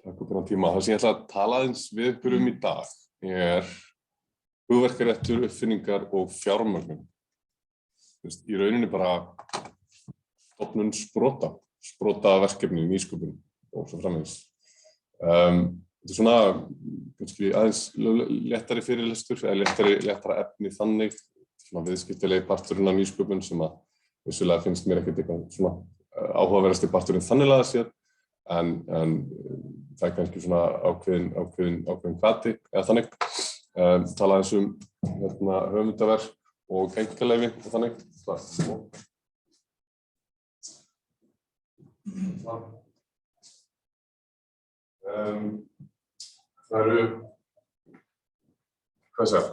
Takk fyrir tíma. Það sem ég ætla að tala aðeins við ykkur í dag hugverkaréttur, uppfinningar og fjármögnun. Í rauninni bara stofnun sprotaverkefni, nýsköpun og svo framvegis. Þetta svona kannski aðeins léttari fyrirlestur, eða léttara efni þannig, svona viðskiptilegi parturinn af nýsköpun sem að vissulega finnst mér ekkert eitthvað svona áhugaverðasti parturinn þannig lagað sér, en það kannski svona ákveðin hvati eða þannig. Tala aðeins höfundaverk og einkaleyfi og þannig. Það eru, hvað segja,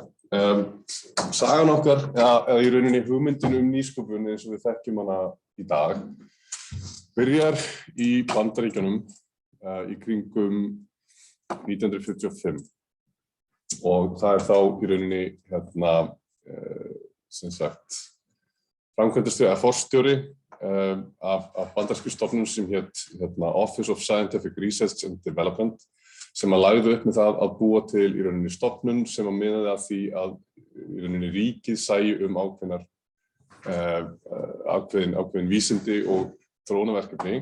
sagan okkar, eða í rauninni hugmyndin nýsköpun eins og við þekkjum hana í dag, byrjar í Bandaríkjunum í kringum 1945 og það þá í rauninni sem sagt framkvæmdastjóri eða forstjóri af bandarískri stofnun sem hét Office of Scientific Research and Development sem að lagði upp með það að búa til í rauninni stofnun sem að miðaði að því að í rauninni ríkið sæi ákveðin vísindi og þróunarverkefni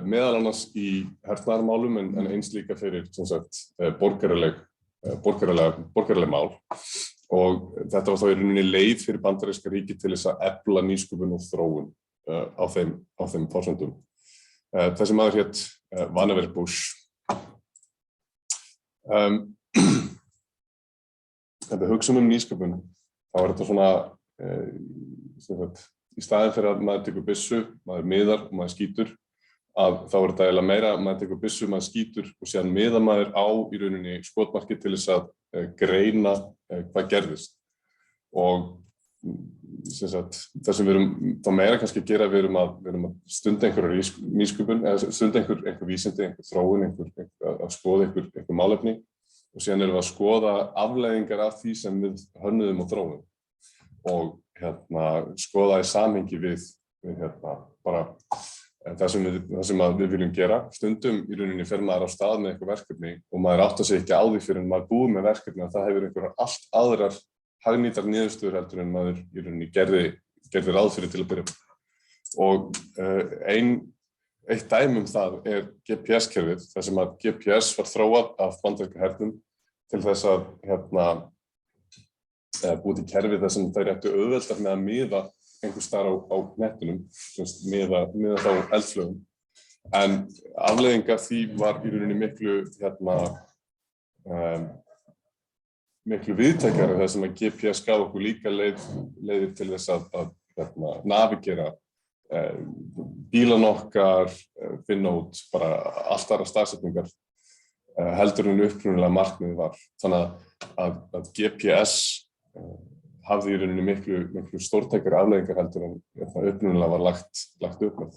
meðal annars í hernaðarmálum en eins líka fyrir sem sagt borgaraleg mál og þetta var þá í rauninni leið fyrir bandaríska ríkið til þess að efla nýsköpun og þróun á þeim forsendum. Þessi maður hét Vannevar Bush. Þetta hugsun nýsköpun, þá er þetta svona sem sagt, í staðinn fyrir að maður tekur byssu, maður miðar og maður skýtur, að þá er þetta eiginlega meira, maður tekur byssu, maður skýtur og síðan miðar maður á í rauninni skotmarkið til þess að greina hvað gerðist. Og sem sagt, það sem við erum þá meira kannski að gera, við erum að stunda einhverja nýsköpun, eða stunda einhver vísindi, einhver þróun, að skoða einhver málefni og síðan erum við að skoða afleiðingar af því sem við hönnuðum og þróum og skoða í samhengi við bara það sem við viljum gera. Stundum í rauninni fer maður á stað með eitthvað verkefni og maður áttar sig ekki á því fyrir en maður búið með verkefni að það hefur einhverjar allt aðrar hagnýtar niðurstöður heldur en maður í rauninni gerði ráð fyrir til að byrja. Og eitt dæmi það GPS-kerfið, þar sem að GPS var þróað af bandaríska hernum til þess að búið til kerfið þar sem þær ættu auðveldar með að miða einhvers staðar á nettinum, miða þá eldflaugum. En afleiðing af því var í rauninni miklu viðtækari þar sem að GPS gaf okkur líka leiðir til þess að navigera bílan okkar, finna út bara allt aðra staðsetningar heldur en upprunalega markmiðið var. Þannig að GPS hafði í rauninni miklu stórtækari afleiðingar heldur en upprunalega var lagt upp með.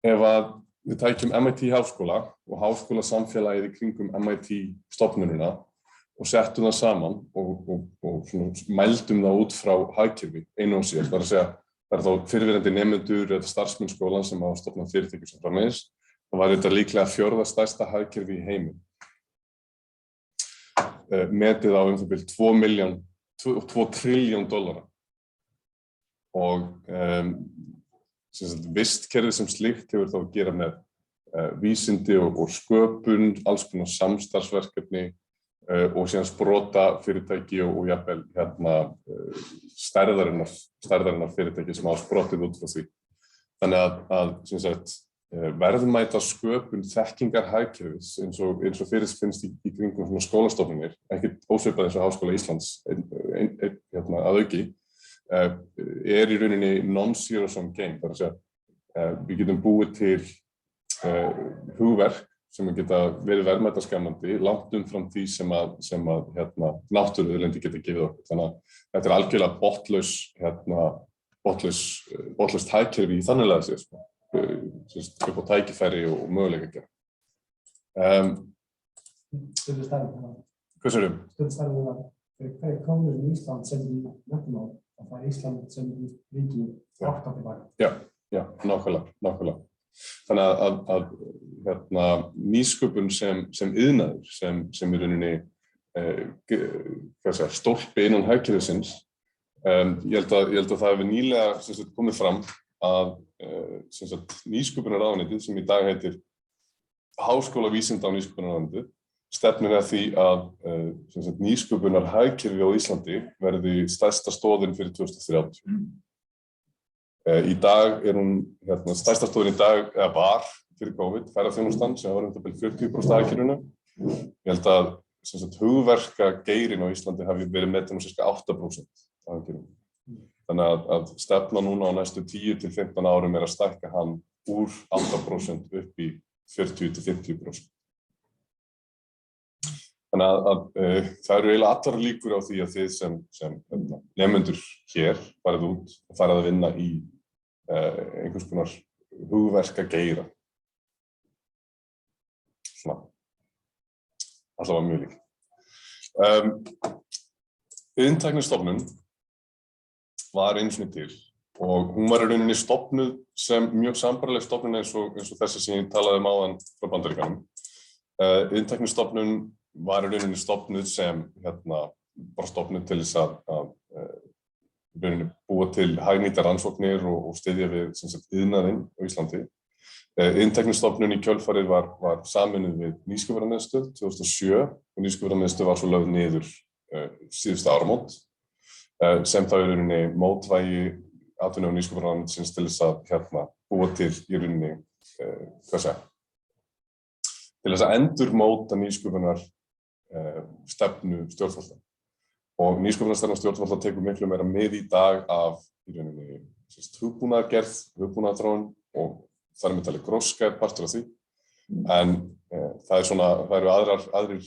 Ef að við tækjum MIT háskóla og háskólasamfélagið í kringum MIT stofnunina og settum það saman og mældum það út frá hagkerfi einu og sér, það er að segja, það er þá fyrrverandi nemendur eða starfsmenn skólan sem hafa stofnað fyrirtæki sem framvegis, þá var þetta líklega 4. stærsta hagkerfi í heiminn. Metið á bil 2 trilljón dollara og vistkerfið sem slíkt hefur þá að gera með vísindi og sköpun, alls konar samstarfsverkefni og síðan sprota fyrirtæki og jafnvel stærðarinnar fyrirtæki sem hafa sprottið út frá því. Þannig að sem sagt, verðmæta sköpun þekkingar hagkerfis eins og fyrirfinnst í kringum skólastofnanir, ekkert ósvipað eins og Háskóla Íslands að auki, í rauninni non-zero sum game. Það er að segja, við getum búið til hugverk sem geta verið verðmætaskapandi langt umfram því sem náttúruauðlindir geta gefið okkur. Þannig að þetta er algjörlega botlaust hagkerfi í þannig lagi sér, upp á tækifæri og möguleika að gera. Hvað sér Stöðustarfið þegar komur í Ísland sem í menntamál, að það er Ísland sem ríki aftur tilbaka. Já, nákvæmlega. Þannig að nýsköpun sem iðnaður, sem í rauninni stólpi innan hagkerfisins. Ég held að það hefur nýlega komið fram að nýsköpunarráðuneytið sem í dag heitir Háskólavísinda- og nýsköpunarráðuneytið stefnir að því að nýsköpunarhagkerfi á Íslandi verði stærsta stoðin fyrir 2030. Í dag hún stærsta stoðin í dag eða var fyrir COVID, ferðaþjónustan sem var 40% hagkerfinu. Ég held að hugverkageirin á Íslandi hafi verið metin á 8% af hagkerfinu. Þannig að stefna núna á næstu 10 til 15 árum að stækka hann úr 8% upp í 40 til 50%. Þannig að það eru eiginlega allar líkur á því að þið sem nemendur hér farið út og farið að vinna í einhvers konar hugverkageira. Svona, allavega mjög líkt. Iðntæknistofnun var einu sinni til og hún var í rauninni stofnuð sem mjög sambærileg stofnun eins og þessi sem ég talaði áðan frá Bandaríkjunum. Iðntæknistofnun var í rauninni stofnuð sem bara stofnuð til þess að í rauninni búa til hagnýtar rannsóknir og styðja við iðnaðinn á Íslandi. Iðntæknistofnun í kjölfarið var sameinuð við Nýsköpunarmiðstöð 2007 og Nýsköpunarmiðstöð var svo lögð niður síðustu áramót. Sem það í rauninni mótvægi atvinnu- og nýsköpunarráðuneytisins til þess að búa til í rauninni til þess að endurmóta nýsköpunar stefnu stjórnvalda. Og nýsköpunarstefna stjórnvalda tekur miklu meira mið í dag af í rauninni hugbúnaðargerð, hugbúnaðarþróun og þar með talið gróska partur af því. En það eru aðrir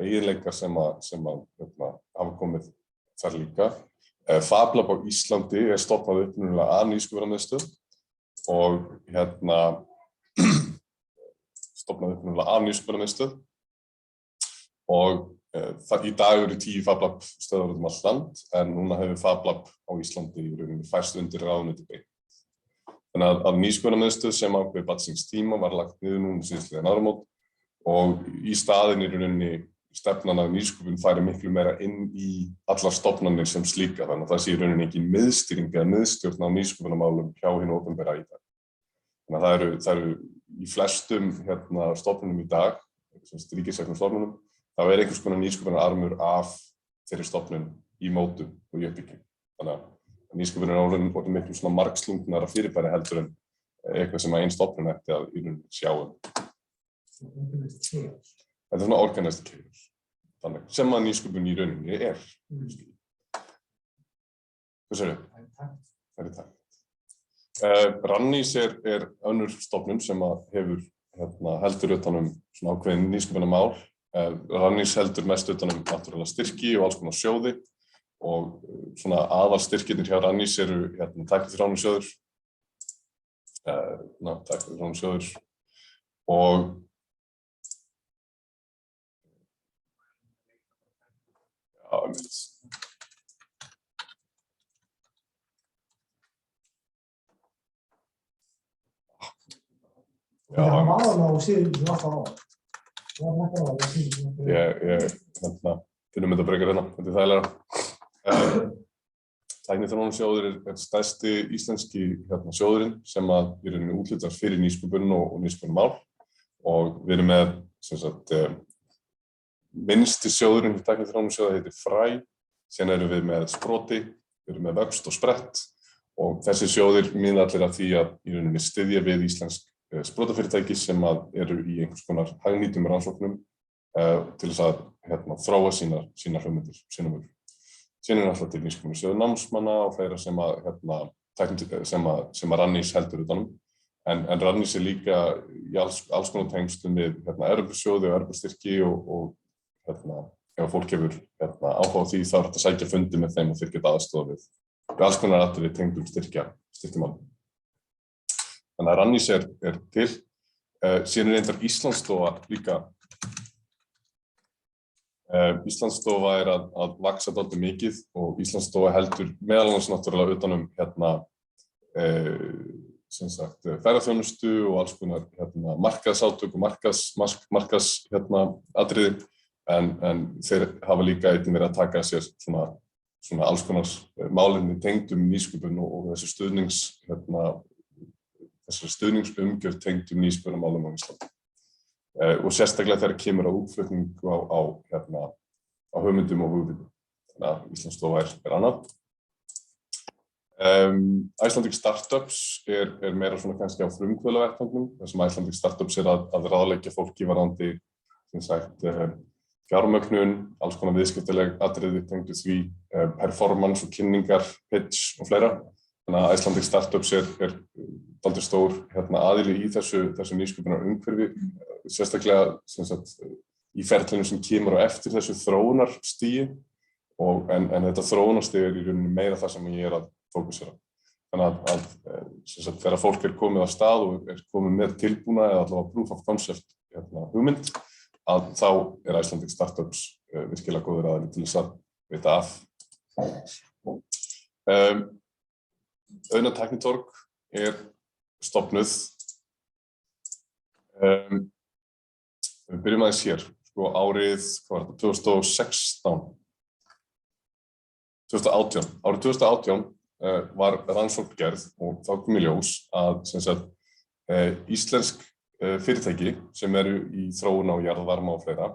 eiginleikar sem hafa komið þar líka. FabLab á Íslandi stofnað upprunalega af Nýsköpunarmiðstöð og og í dag eru 10 FabLab stöðvar út allt land en núna hefur FabLab á Íslandi í rauninni færst undir ráðuneytið beint. Þannig að Nýsköpunarmiðstöð sem ákveðið barn síns tíma var lagt niður núna síðastliðin áramót og í staðinn í rauninni stefnan að nýsköpun færi miklu meira inn í allar stofnanir sem slíka, þannig að það sé í rauninni ekki miðstýring eða miðstjórn á nýsköpunarmálum hjá hinu opinbera í dag. Þannig að það eru í flestum stofnunum í dag, ríkisreknum stofnunum, þá einhvers konar nýsköpunararmur af þeirri stofnun í mótun og í uppbyggingu. Þannig að nýsköpun er orðin miklu svona margslungnara fyrirbæri heldur en eitthvað sem ein stofnun ætti að í rauninni sjá um. Þetta svona organized chaos, þannig sem að nýsköpun í rauninni er. Hvað segirðu? Það er takt. Rannís er önnur stofnun sem hefur heldur utan svona ákveðin nýsköpunarmál. Rannís heldur mest utan náttúrulega styrki og alls konar sjóði og svona aðalstyrkirnir hjá Rannís eru tækniþróunarsjóður, og Það var alveg á síðan sem alltaf á. Það var nættur á það. Ég finnum þetta frekar hérna, þetta er þægilegra. Tækniþróunarsjóður er stærsti íslenski sjóðurinn sem í rauninni úthlutar fyrir nýsköpun og nýsköpunarmál og við erum með minnsti sjóðurinn fyrir tækniþróunarsjóða heitir Fræ, síðan erum við með Sproti, við erum með Vöxt og Sprett og þessi sjóðir miða allir að því að í rauninni styðja við íslensk sprotafyrirtæki sem eru í einhvers konar hagnýtum rannsóknum til þess að þróa sínar hugmyndir, sína vörur. Síðan er alltaf til nýsköpunarsjóður námsmanna og fleira sem Rannís heldur utanum. En Rannís er líka í alls konar tengslum við Evrópusjóði og Evrópustyrki og ef fólk hefur áhuga á því þá er hægt að sækja fundi með þeim og þeir geta aðstoða við alls konar atriði tengdum styrkjamálum. Þannig að Rannís er til. Síðan er reyndar Íslandsstofa líka. Íslandsstofa er að vaxa dálítið mikið og Íslandsstofa heldur meðal annars náttúrulega utanum sem sagt ferðaþjónustu og alls konar markaðsátök og markaðs atriði, en þeir hafa líka einnig verið að taka sér svona alls konar málefni tengdum nýsköpun og þessari stuðningsumgjörð tengdum nýsköpunarmálum á Íslandi. Og sérstaklega þegar kemur á útflutningu á hugmyndum og hugviti. Þannig að Íslandsstofa er annað. Icelandic Startups er meira svona kannski á frumkvöðlavettvangnum, þar sem Icelandic Startups er að ráðleggja fólki varðandi sem sagt fjármögnun, alls konar viðskiptaleg atriði tengdu því, performance og kynningar, pitch og fleira. Þannig að Icelandic Startups er dálítið stór aðili í þessu nýsköpunarumhverfi, sérstaklega sem sagt í ferlinu sem kemur á eftir þessu þróunarstigi, en þetta þróunarstig í rauninni meira það sem ég að fókusera. Þannig að sem sagt þegar fólk komið af stað og komið með tilbúna eða allavega proof of concept hugmynd, að þá Icelandic Startups virkilega góður aðili til þess að veita af. Auðna tæknitorg er stofnuð. Við byrjum aðeins hér, árið 2018. Árið 2018 var rannsókn gerð og þá kom í ljós að sem sagt, íslensk fyrirtæki sem eru í þróun á jarðvarma og fleira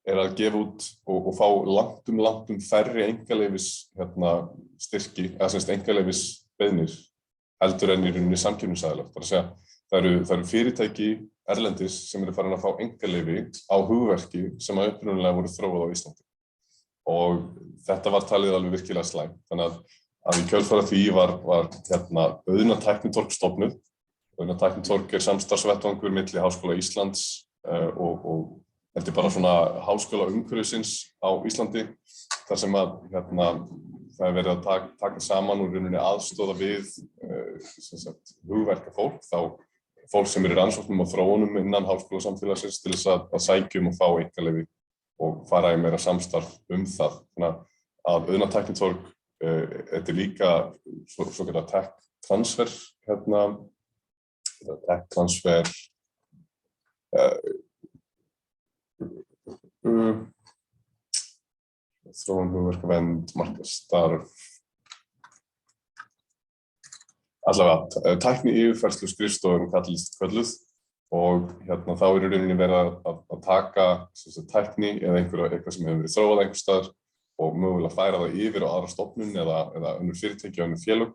að gefa út og fá langtum færri einkaleyfis styrki, eða sem sagt einkaleyfisbeiðnir heldur en í rauninni samkeppnisaðilar. Það eru fyrirtæki erlendis sem eru farin að fá einkaleyfi á hugverki sem upprunalega voru þróuð á Íslandi. Og þetta var talið alveg virkilega slæmt. Þannig að í kjölfar því var Auðna tæknitorg stofnuð. Auðna tæknitorg er samstarfsvettvangur milli Háskóla Íslands og heldur bara svona háskóla umhverfisins á Íslandi, þar sem að það verið að taka saman og rauninni aðstoða við sem sagt hugverka fólk, þá fólk sem eru í rannsóknum og þróunum innan háskólasamfélagsins til þess að sækja og fá einkaleyfi og fara í meira samstarf það. Þannig að Auðna tæknitorg þetta er líka svokallaða tech transfer tech transfer þróun, hugverkavernd, markaðsstarf, allavega tækni yfirfærslu skrifstofur kölluð og þá er í rauninni verið að taka tækni eða eitthvað sem hefur verið þróað einhvers staðar og mögulega færa það yfir á aðra stofnun eða önnur fyrirtæki og önnur félög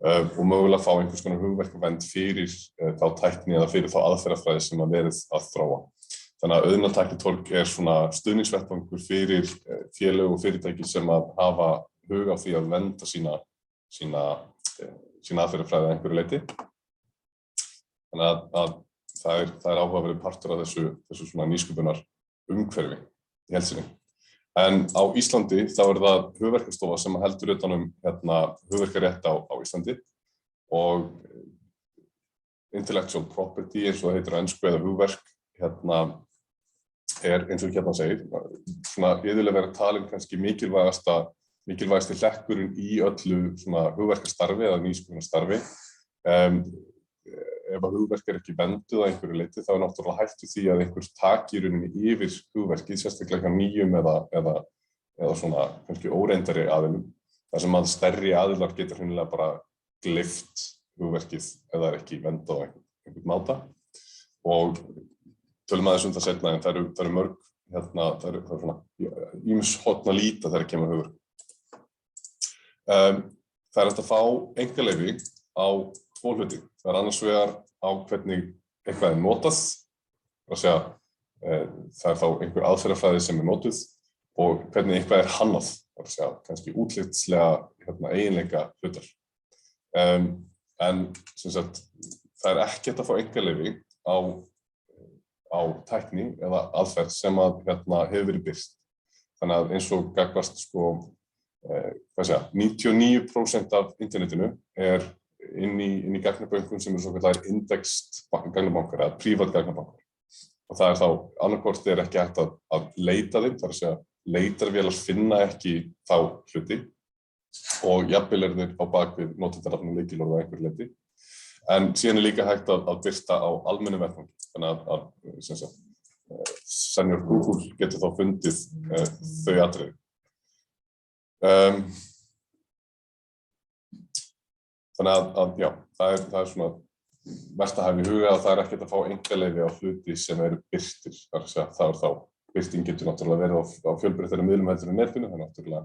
og mögulega fá einhvers konar hugverkavernd fyrir þá tækni eða fyrir þá aðferðafræði sem verið að þróa. Þannig að Auðna tæknitorg er svona stuðningsvettvangur fyrir félög og fyrirtæki sem hafa hug á því að vernda sína aðferðafræði að einhverju leyti. Þannig að það er áhugaverður partur af þessu svona nýsköpunar umhverfi í heild sinni. En á Íslandi þá er það Hugverkastofa sem heldur utan hugverkarétt á Íslandi og intellectual property eins og það heitir á ensku eða hugverk er eins og segir svona iðulega verið talin kannski mikilvægasti hlekkurinn í öllu svona hugverkastarfi eða nýsköpunarstarfi. Ef að hugverk ekki vernduð að einhverju leyti þá náttúrulega hættu því að einhver taki í rauninni yfir hugverkið, sérstaklega nýjum eða svona kannski óreyndari aðilum, þar sem að stærri aðilar geta hreinlega bara gleypt hugverkið eða ekki verndað á einhvern máta. Og tölum aðeins það seinna, en það eru mörg það eru svona ýmis horn að líta þegar kemur að hugverk. Það er hægt að fá einkaleyfi á tvo hluti. Það er annars vegar á hvernig eitthvað notað, það er þá einhver aðferðafræði sem notuð og hvernig eitthvað hannað, kannski útlitslega eiginleika hlutar. En sem sagt, það er ekki hægt að fá einkaleyfi á tækni eða aðferð sem hefur verið birt. Þannig að eins og gagnvart 99% af internetinu er inn í gagnabönkum sem eru svokallaðir indexed gagnabankar eða prívat gagnabankar. Og það er þá annarkvort er ekki hægt að leita þeim, það er að segja leitarvélar finna ekki þá hluti og jafnvel þeir á bakvið notendanafn og lykilorð á einhverju leyti. En síðan líka hægt að birta á almennum vettvangi, þannig að sem sagt, Senior Google getur þá fundið þau atriði. Þannig að já, það er svona verst að hafa í huga að það ekkert að fá einkaleyfi á hluti sem eru birtir. Það þá, birting getur náttúrulega verið á fjölbreyttari miðlum heldur en netinu, það er náttúrulega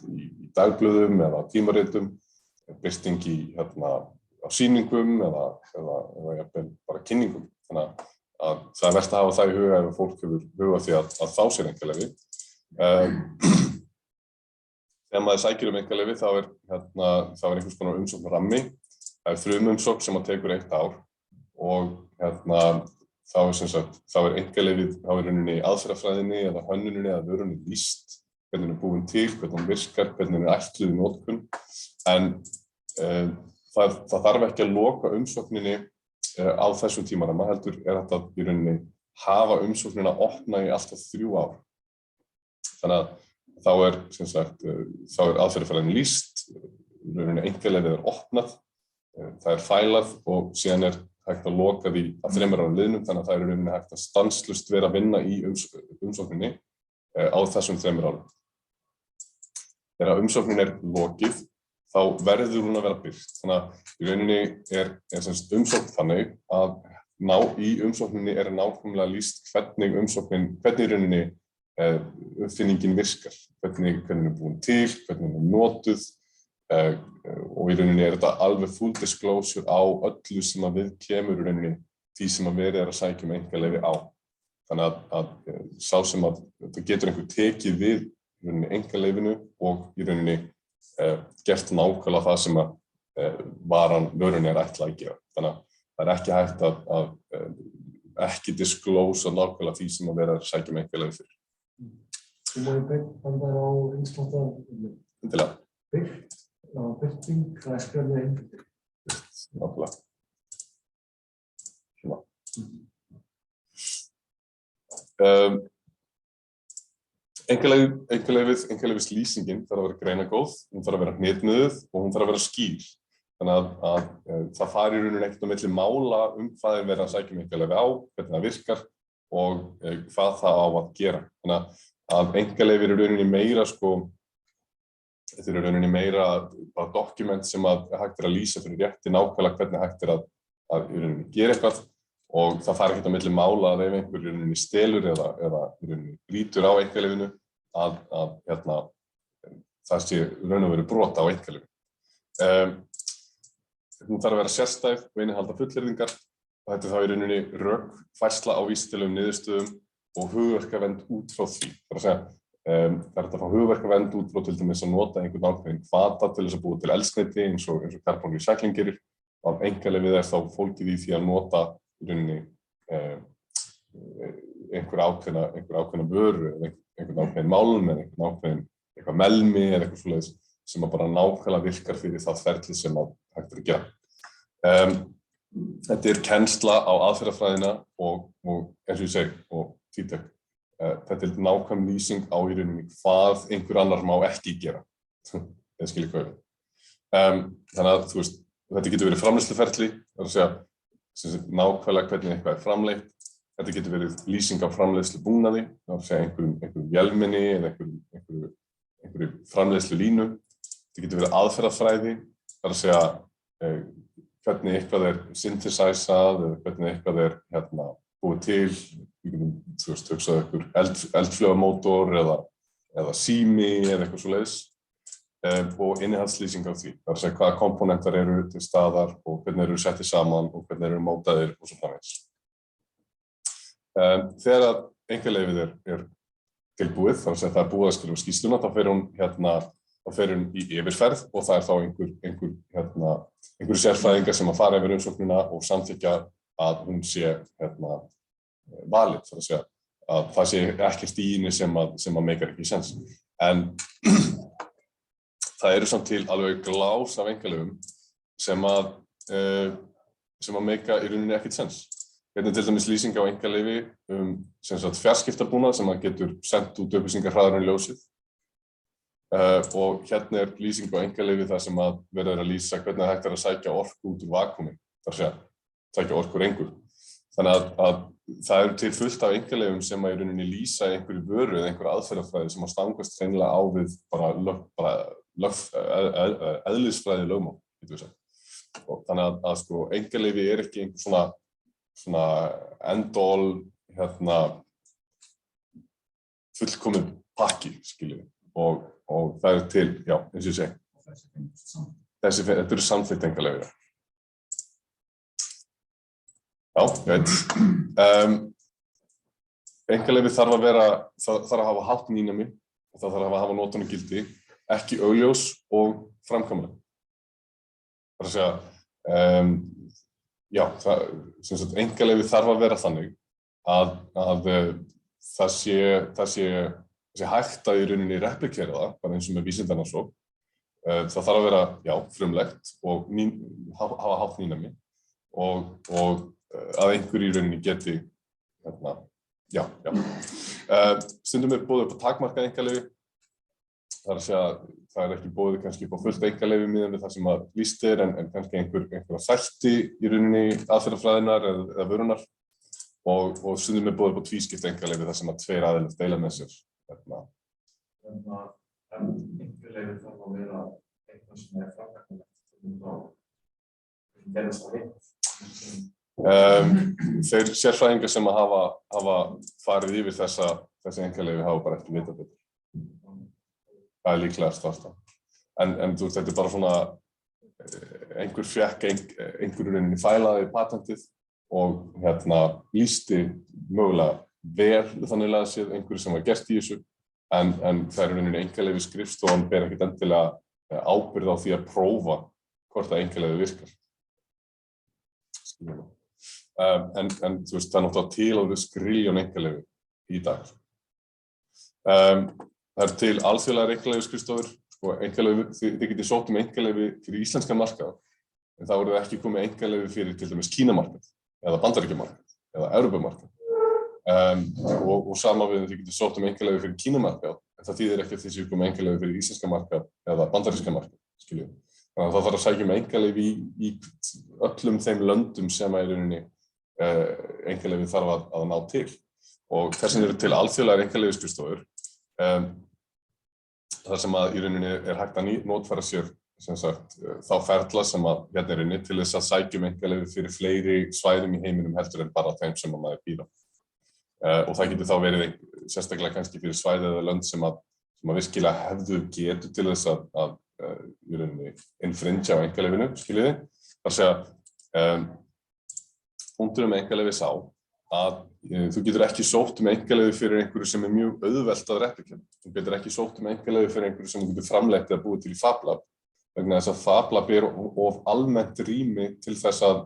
í dagblöðum eða tímaritum, birting á sýningum eða jafnvel bara kynningum. Þannig að það er verst að hafa það í huga ef fólk hefur hugað því að fá sér einkaleyfi. Þegar maður sækir einkaleyfi þá er einhvers konar umsóknarrammi. Það er frumumsókn sem tekur 1 ár og þá er einkaleyfið í rauninni aðferðafræðinni eða hönnuninni eða vörunni lýst, hvernig hún er búin til, hvernig hún virkar, hvernig hún er ætluð í notkun. En það þarf ekki að loka umsókninni á þessum tímaramma, heldur þetta í rauninni hafa umsóknina opna í alltaf 3 ár. Þannig að þá er aðferðafræðin lýst, í rauninni einkaleyfið er opnað, það er fælað og síðan er hægt að loka því að 3 ára liðnum, þannig að það er í rauninni hægt að stanslaust vera að vinna í umsókninni á þessum 3 árum. Þegar umsóknin er lokið, þá verður hún að vera birt. Þannig að í rauninni er umsókn þannig að í umsókninni er nákvæmlega lýst hvernig í rauninni uppfinningin virkar, hvernig hún er búin til, hvernig hún er notuð og í rauninni er þetta alveg full disclosure á öllu sem að við kemur í rauninni því sem að verið er að sækja einkaleyfi á. Þannig að sá sem að það getur einhver tekið við í rauninni einkaleyfinu og í rauninni gert nákvæmlega það sem að vörunni er ætlað að gera. Þannig að það er ekki hægt að ekki disclose nákvæmlega því sem að vera að sækja einkaleyfi fyrir. Þú má benda á einstaklega Endilega. Birting, það er skrifað einhverjum. Nákvæmlega. Einkaleyfislýsingin þarf að vera greinargóð, hún þarf að vera hnitmiðuð og hún þarf að vera skýr. Þannig að það fari í rauninni ekkert á milli mála hvað er verið að sækja einkaleyfi á, hvernig það virkar og hvað það á að gera. Þannig að einkaleyfi eru í rauninni meira þetta eru í rauninni meira dokument sem að hægt er að lýsa fyrir rétti nákvæmlega hvernig hægt er að í rauninni gera eitthvað og það fari ekkert á milli mála að ef einhver í rauninni stelur eða í rauninni brýtur á einkaleyfinu að það sé raun og veru brot á einkaleyfi. Hún þarf að vera sérstæð og innihalda fullyrðingar og þetta er þá í rauninni rökfærsla á vísitölulegum niðurstöðum og hugverkavernd út frá því. Það er hægt að fá hugverkavernd út frá til dæmis að nota einhvern ákveðinn hvata til þess að búa til eldsneyti eins og Carbon Recycling gerir og einkaleyfið er þá fólgið í því að nota í rauninni einhver ákveðna vöru eða einhvern ákveðinn málm eða eitthvað melmi eða eitthvað svoleiðis sem að bara nákvæmlega virkar fyrir það ferli sem að hægt er að gera. Þetta er kennsla á aðferðafræðina og eins og ég segi, og TTEC, þetta er nákvæm lýsing á í rauninni hvað einhver annar má ekki gera, eða skilja hvað við. Þannig að þetta getur verið framleiðsluferli, það er að segja nákvæmlega hvernig eitthvað er framleitt. Þetta getur verið lýsing á framleiðslubúnaði, það er að segja einhverjum vélmenni eða einhverju framleiðslulínu. Þetta getur verið aðferðafræði, það er að segja hvernig eitthvað er synthesizað eða hvernig eitthvað er búið til, við getum hugsað einhver eldflaugamótor eða sími eða eitthvað svoleiðis og innihaldslýsing á því, það er að segja hvaða komponentar eru til staðar og hvernig eru settið saman og hvernig eru mótaðir og svo framvegis. Þegar að einkaleyfið er tilbúið, þar að segja það er búið að skrifa skýrsluna, þá fer hún í yfirferð og það er þá einhver sérfræðingar sem að fara yfir umsóknina og samþykkja að hún sé valid, þar að segja að það sé ekkert í henni sem að meikar ekki sens. En það eru samt til alveg glás af einkaleyfum sem að meika í rauninni ekkert sens. Hérna er til dæmis lýsing á einkaleyfi fjarskiptabúnað sem að getur sendt út upplýsingar hraðar en ljósið. og hérna lýsing á einkaleyfi þar sem að verið að lýsa hvernig hægt að sækja orku út úr vakúmi, þar sé að sækja orku úr engu. Þannig að það til fullt af einkaleyfum sem að í rauninni lýsa einhverju vöru eða einhverju aðferðafræði sem að stangast hreinlega á við eðlisfræði lögmál, getur við sagt. Og þannig að sko einkaleyfi ekki einhver svona end-all fullkominn pakki, skiljum við. Og það til, já, eins og ég segi. Þetta eru samþykkt einkaleyfi. Já, ég veit. Einkaleyfi þarf að hafa hátt nýnæmi og það þarf að hafa notunargildi, ekki augljós og framkvæmanleg. Það að segja, já, einkaleyfi þarf að vera þannig að það sé hægt að í rauninni replikera það, bara eins og með vísindarannsókn. Það þarf að vera, já, frumlegt og hafa hátt nýnæmi og að einhver í rauninni geti, já. Stundum boðið upp á takmarkað einkaleyfi. Það að segja, það ekki boðið kannski upp á fullt einkaleyfi miðað við það sem að lýst en kannski einhverja þætti í rauninni aðferðafræðinnar eða vörunar og stundum boðið upp á tvískipt einkaleyfi þar sem að tveir aðilar deila með sér. Einkaleyfi þarf að vera eitthvað sem framkvæmanlegt og gerðast það hitt. Þeir sérfræðingar sem að hafa farið yfir þessi einkaleyfi hafa bara ekki vitað betur. Það líklegast ástæðan. En þú veist, þetta bara svona, einhver fékk einhverju rauninni fælaði patentið og lýsti mögulega vel þannig að séð einhverju sem var gert í þessu, en það rauninni einkaleyfi skrifstofan ber ekkert endilega ábyrgð á því að prófa hvort að einkaleyfi virkar. En þú veist, það náttúrulega til alveg skrilljón einkaleyfi í dag. Það til alþjóðlegar einkaleyfisskrifstofur, þið getið sótt einkaleyfi fyrir íslenska markað, en það voru ekki komið einkaleyfi fyrir til dæmis Kínamarkað, eða Bandaríkjamarkað, eða Evrópumarkað. Og sama við þið getið sótt einkaleyfi fyrir Kínamarkað, en það þýðir ekki að þið séu komið einkaleyfi fyrir íslenska markað eða bandaríska markað, skiljum. Þannig að það þarf að sækja einkaleyfi í öllum þeim löndum sem að í rauninni einkaleyfi þarf að ná til. Og þess vegna eru til alþjóðlegar einkaleyfisskrifstofur. Það sem að í rauninni hægt að notfæra sér sem sagt, þá ferla sem að hérna inni til þess að sækja einkaleyfi fyrir fleiri svæðum í heiminum heldur en bara þeim sem að maður býr á. Og það getur þá verið sérstaklega kannski fyrir svæði eða lönd sem að virkilega hefðu getu til þess að í rauninni infringe á einkaleyfinu, skiljiði. Það að segja, punkturinn með einkaleyfi sá að þú getur ekki sótt einkaleyfi fyrir einhverju sem mjög auðvelt að replikera. Þú getur ekki sótt einkaleyfi fyrir einhverju sem þú getur framleitt eða búið til í FabLab, vegna þess að FabLab of almennt rými til þess að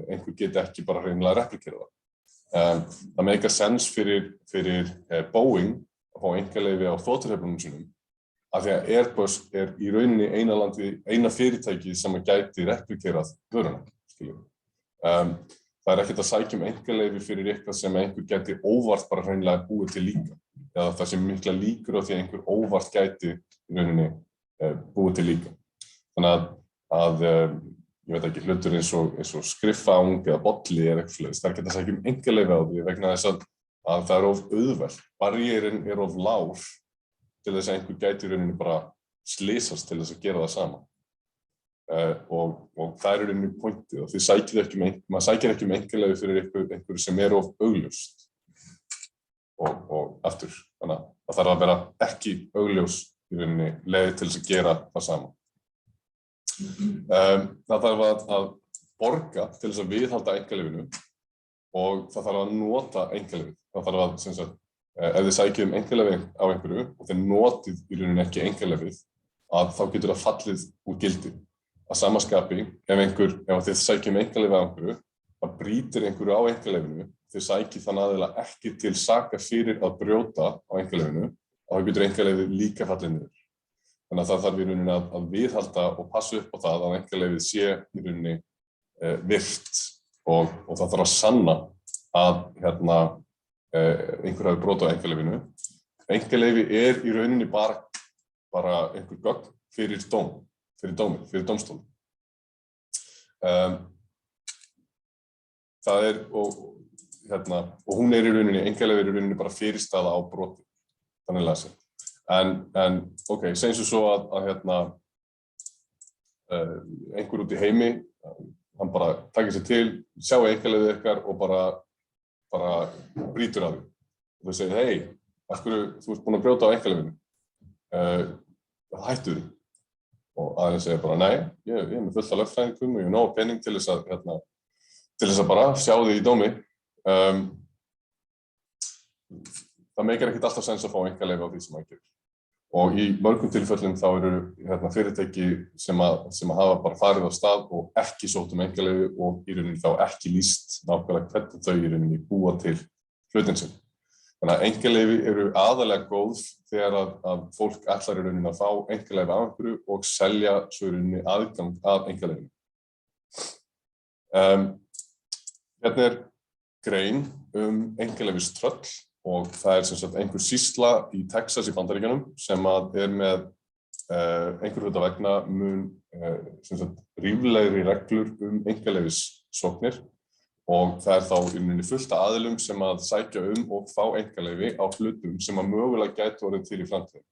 einhver geti ekki bara hreinlega að replikera það. Það meikar sens fyrir Boeing að fá einkaleyfi á þotuhreyflunum sínum, af því að Airbus í rauninni eina fyrirtæki sem að gæti replikerað vöruna, skiljum. Það ekkert að sækja einkaleyfi fyrir eitthvað sem einhver gæti óvart bara hreinlega búið til líka. Eða það sem mikla líkur á því að einhver óvart gæti í rauninni búið til líka. Þannig að ég veit ekki, hlutur eins og skriffang eða bolli eða eitthvað svoleiðis. Það ekkert að sækja einkaleyfi á því vegna þess að það of auðvelt. Barrierinn of lágur til þess að einhver gæti í rauninni bara slysast til þess að gera það sama. Og það rauninni pointið og maður sækir ekki einkaleyfi fyrir einhverju sem of augljóst og aftur, þannig að það þarf að vera ekki augljós í rauninni leið til þess að gera það sama. Það þarf að borga til þess að viðhalda einkaleyfinu og það þarf að nota einkaleyfið. Það þarf að, sem sagt, ef þið sækjum einkaleyfi á einhverju og þið notið í rauninni ekki einkaleyfið, að þá getur það fallið úr gildi. Að sama skapi, ef þið sækjum einkaleyfi á einhverju, það brýtir einhverju á einkaleyfinu, þið sækið þann aðila ekki til saka fyrir að brjóta á einkaleyfinu, þá getur einkaleyfið líka fallið niður. Þannig að það þarf í rauninni að viðhalda og passa upp á það að einkaleyfið sé í rauninni virt og það þarf að sanna að einhver hafi brotið á einkaleyfinu. Einkaleyfi í rauninni bara bara einhver gögn fyrir dómstól. Það og hún í rauninni, einkaleyfi í rauninni bara fyrirstaða á broti, þannig að lesa. En ok, segjum svo að einhver út í heimi, hann bara takir sér til, sjá einkaleyfið ykkar og bara brýtur á því. Og þau segir, hey, af hverju þú ert búin að brjóta á einkaleyfinu? Hættu því. Og aðeins segir bara, nei, ég er með fullt af lögfræðingum og ég hef nóg pening til þess að bara sjá því í dómi. Það meikar ekkert alltaf sens að fá einkaleyfi á því sem maður gerir. Og í mörgum tilfellum þá eru fyrirtæki sem hafa bara farið á stað og ekki sótt einkaleyfi og í rauninni þá ekki lýst nákvæmlega hvernig þau í rauninni búa til hlutinn sinn. Þannig að einkaleyfi eru aðallega góð þegar að fólk ætlar í rauninni að fá einkaleyfi af einhverju og selja svo í rauninni aðgang að einkaleyfinu. Hérna grein einkaleyfiströll og það sem sagt einhver sýsla í Texas í Bandaríkjunum sem er með einhver hluta vegna mun sem sagt ríflegri reglur einkaleyfissóknir og það þá í rauninni fullt af aðilum sem að sækja og fá einkaleyfi á hlutum sem að mögulega gætu orðið til í framtíðinni.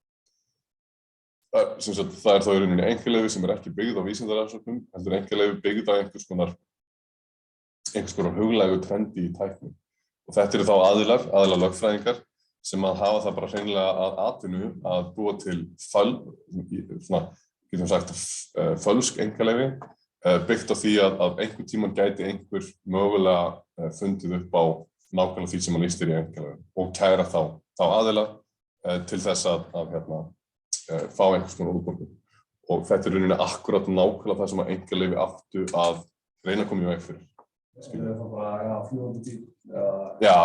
Það þá í rauninni einkaleyfi sem ekki byggð á vísindarannsóknum, heldur einkaleyfi byggð á einhvers konar huglægu trendi í tækni. Og þetta eru þá aðilar lögfræðingar sem að hafa það bara hreinlega að atvinnu að búa til fölsk einkaleyfi byggt á því að einhvern tímann gæti einhver mögulega fundið upp á nákvæmlega því sem að lýst í einkaleyfi og kæra þá aðila til þess að fá einhvers konar útborgun. Og þetta er rauninni akkúrat nákvæmlega það sem að einkaleyfi áttu að reyna að koma í veg fyrir. Það er bara, fljúgandi bíll. Já,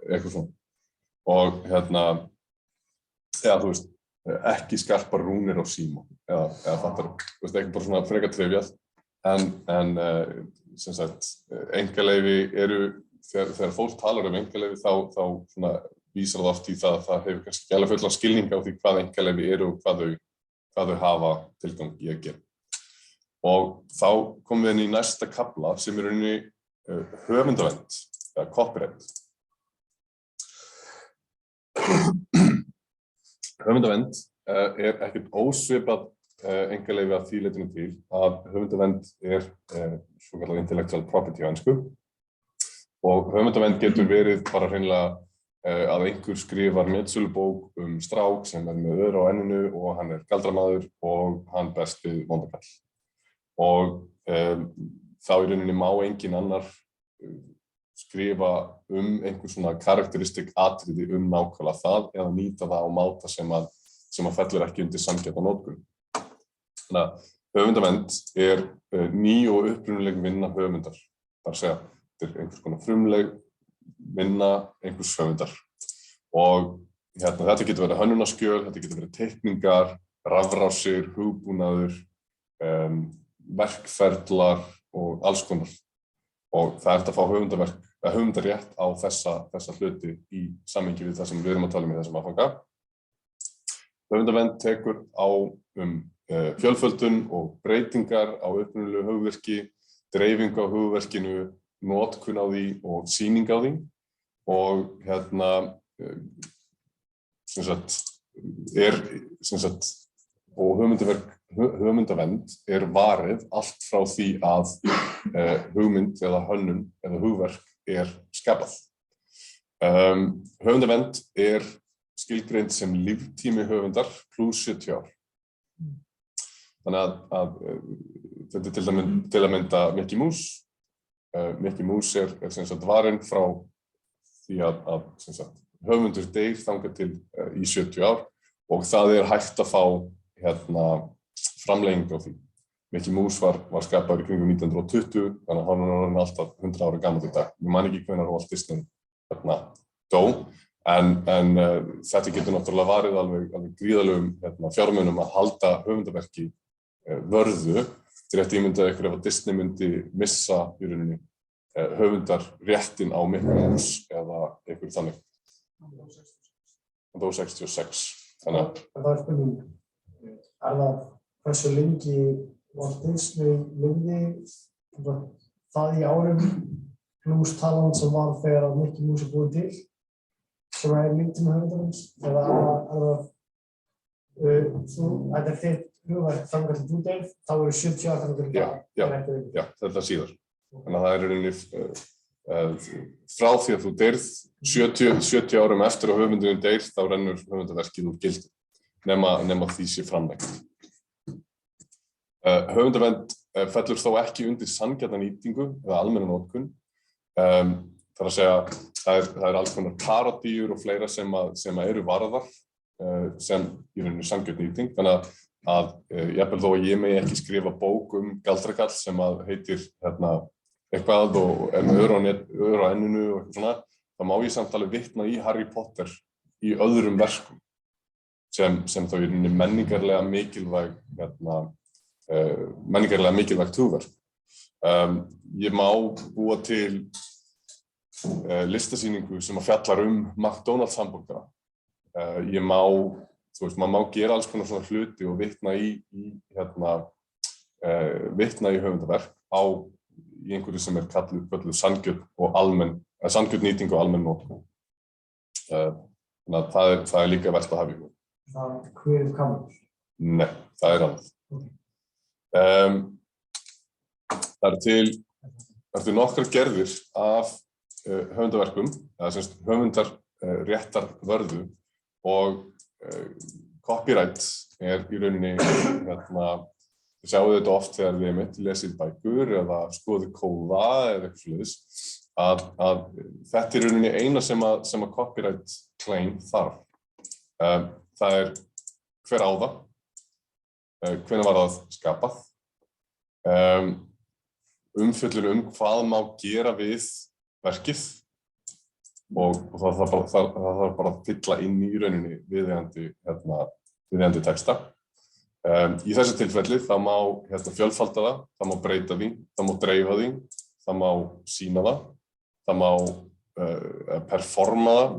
eitthvað svona. Og þú veist, ekki skarpar rúnir á síma, eða fattar, þú veist, ekki bara svona frekar trefjað, en sem sagt, einkaleyfi eru, þegar fólk talar einkaleyfi, þá svona vísar það oft í það að það hefur kannski ekki alveg fullan skilning á því hvað einkaleyfi eru og hvað þau hafa tilgang í að gera. Og þá komum við inn í næsta kafla sem er rauninni höfundavernd, eða copyright. Höfundavernd er ekkert ósvipað einkaleyfi að því leytinu til að höfundavernd er svokallað intellectual property á ensku og höfundavernd getur verið bara hreinlega að einhver skrifar metsölubók strák sem er með ör á enninu og hann er galdramaður og hann berst við vondakall. Og þá í rauninni má engin annar skrifa einhver svona karakteristik atriði nákvæmlega það eða nýta það á máta sem að fellur ekki undir sanngjarna notkun. Þannig að höfundavernd er ný og upprunaleg vinna höfundar. Það er að segja, þetta er einhvers konar frumleg vinna einhvers höfundar. Og þetta getur verið hönnunarskjöl, þetta getur verið teikningar, rafrásir, hugbúnaður, verkferlar og alls konar. Og það er að fá höfundarétt á þessa hluti í samhengi við það sem við erum að tala í þessum áfanga. Höfundavernd tekur á fjölföldun og breytingar á upprunalegu hugverki, dreifingu á hugverkinu, notkun á því og sýning á því. Og höfundavernd er varið allt frá því að hugmynd eða hönnun eða hugverk er skapað. Höfundavernd er skilgreind sem líftími höfundar pluss 70 ár. Þannig að þetta er til að mynda Mickey Mouse. Mickey Mouse er sem sagt varinn frá því að sem sagt, höfundur deyr þangað til í 70 ár og það er hægt að fá framlenging á því. Mickey Mouse var skapaður í kringum 1920, þannig að hann er alltaf 100 ára gamall í dag. Ég man ekki hvenær Walt Disney dó, en þetta getur náttúrulega varið alveg gríðarlegum fjármunum að halda höfundaverki vörðu. Þetta er rétt ímyndað ykkur ef að Disney myndi missa í rauninni höfundarréttin á Mickey Mouse eða ykkur þannig. Hann dó 66. Þannig að það er spurning. það hversu lengi Walt Disney lifði, það í árum, pluss talan sem var þegar að Mickey Mouse búið til, sem líftími höfundarins, eða þetta þitt hugverk þangað til þú deyr, þá eru 70 ár þangað til það. Já, þetta síðar. Þannig að það í rauninni frá því að þú deyrð 70 árum eftir að höfundurinn deyr, þá rennur höfundarverkið úr gildi, nema því sé framlengt. Höfundavernd fellur þó ekki undir sanngjarna nýtingu eða almenna notkun. Það að segja, það er alls konar parodíur og fleira sem eru varðar sem í rauninni sanngjarn nýting. Þannig að jafnvel þó að ég megi ekki skrifa bók galdrakall sem heitir eitthvað og er með ör á enninu og eitthvað svona, þá má ég samt alveg vitna í Harry Potter í öðrum verkum sem þá í rauninni menningarlega mikilvægt hugverk. Ég má búa til listasýningu sem fjallar McDonald's hamborgara. Ég má, maður má gera alls konar svona hluti og vitna í höfundaverk í einhverju sem kölluð sanngjörn og sanngjörn nýting og almenn notkun. Þannig að það er líka vert að hafa í huga. Það er Creative Commons? Nei, það er annað. Það eru til nokkrar gerðir af höfundaverkum, eða semst höfundarréttarvörðu og copyright er í rauninni, við sjáum þetta oft þegar við lesið bækur eða skoðið kóða eða eitthvað svoleiðis, að þetta er í rauninni eina sem að copyright claim þarf. Það er hver á það, hvenær var það skapað, umfjöllun hvað má gera við verkið og það þarf bara að fylla inn í rauninni viðeigandi texta. Í þessu tilfelli það má fjölfalda það, það má breyta því, það má dreifa því, það má sýna það, það má performa það,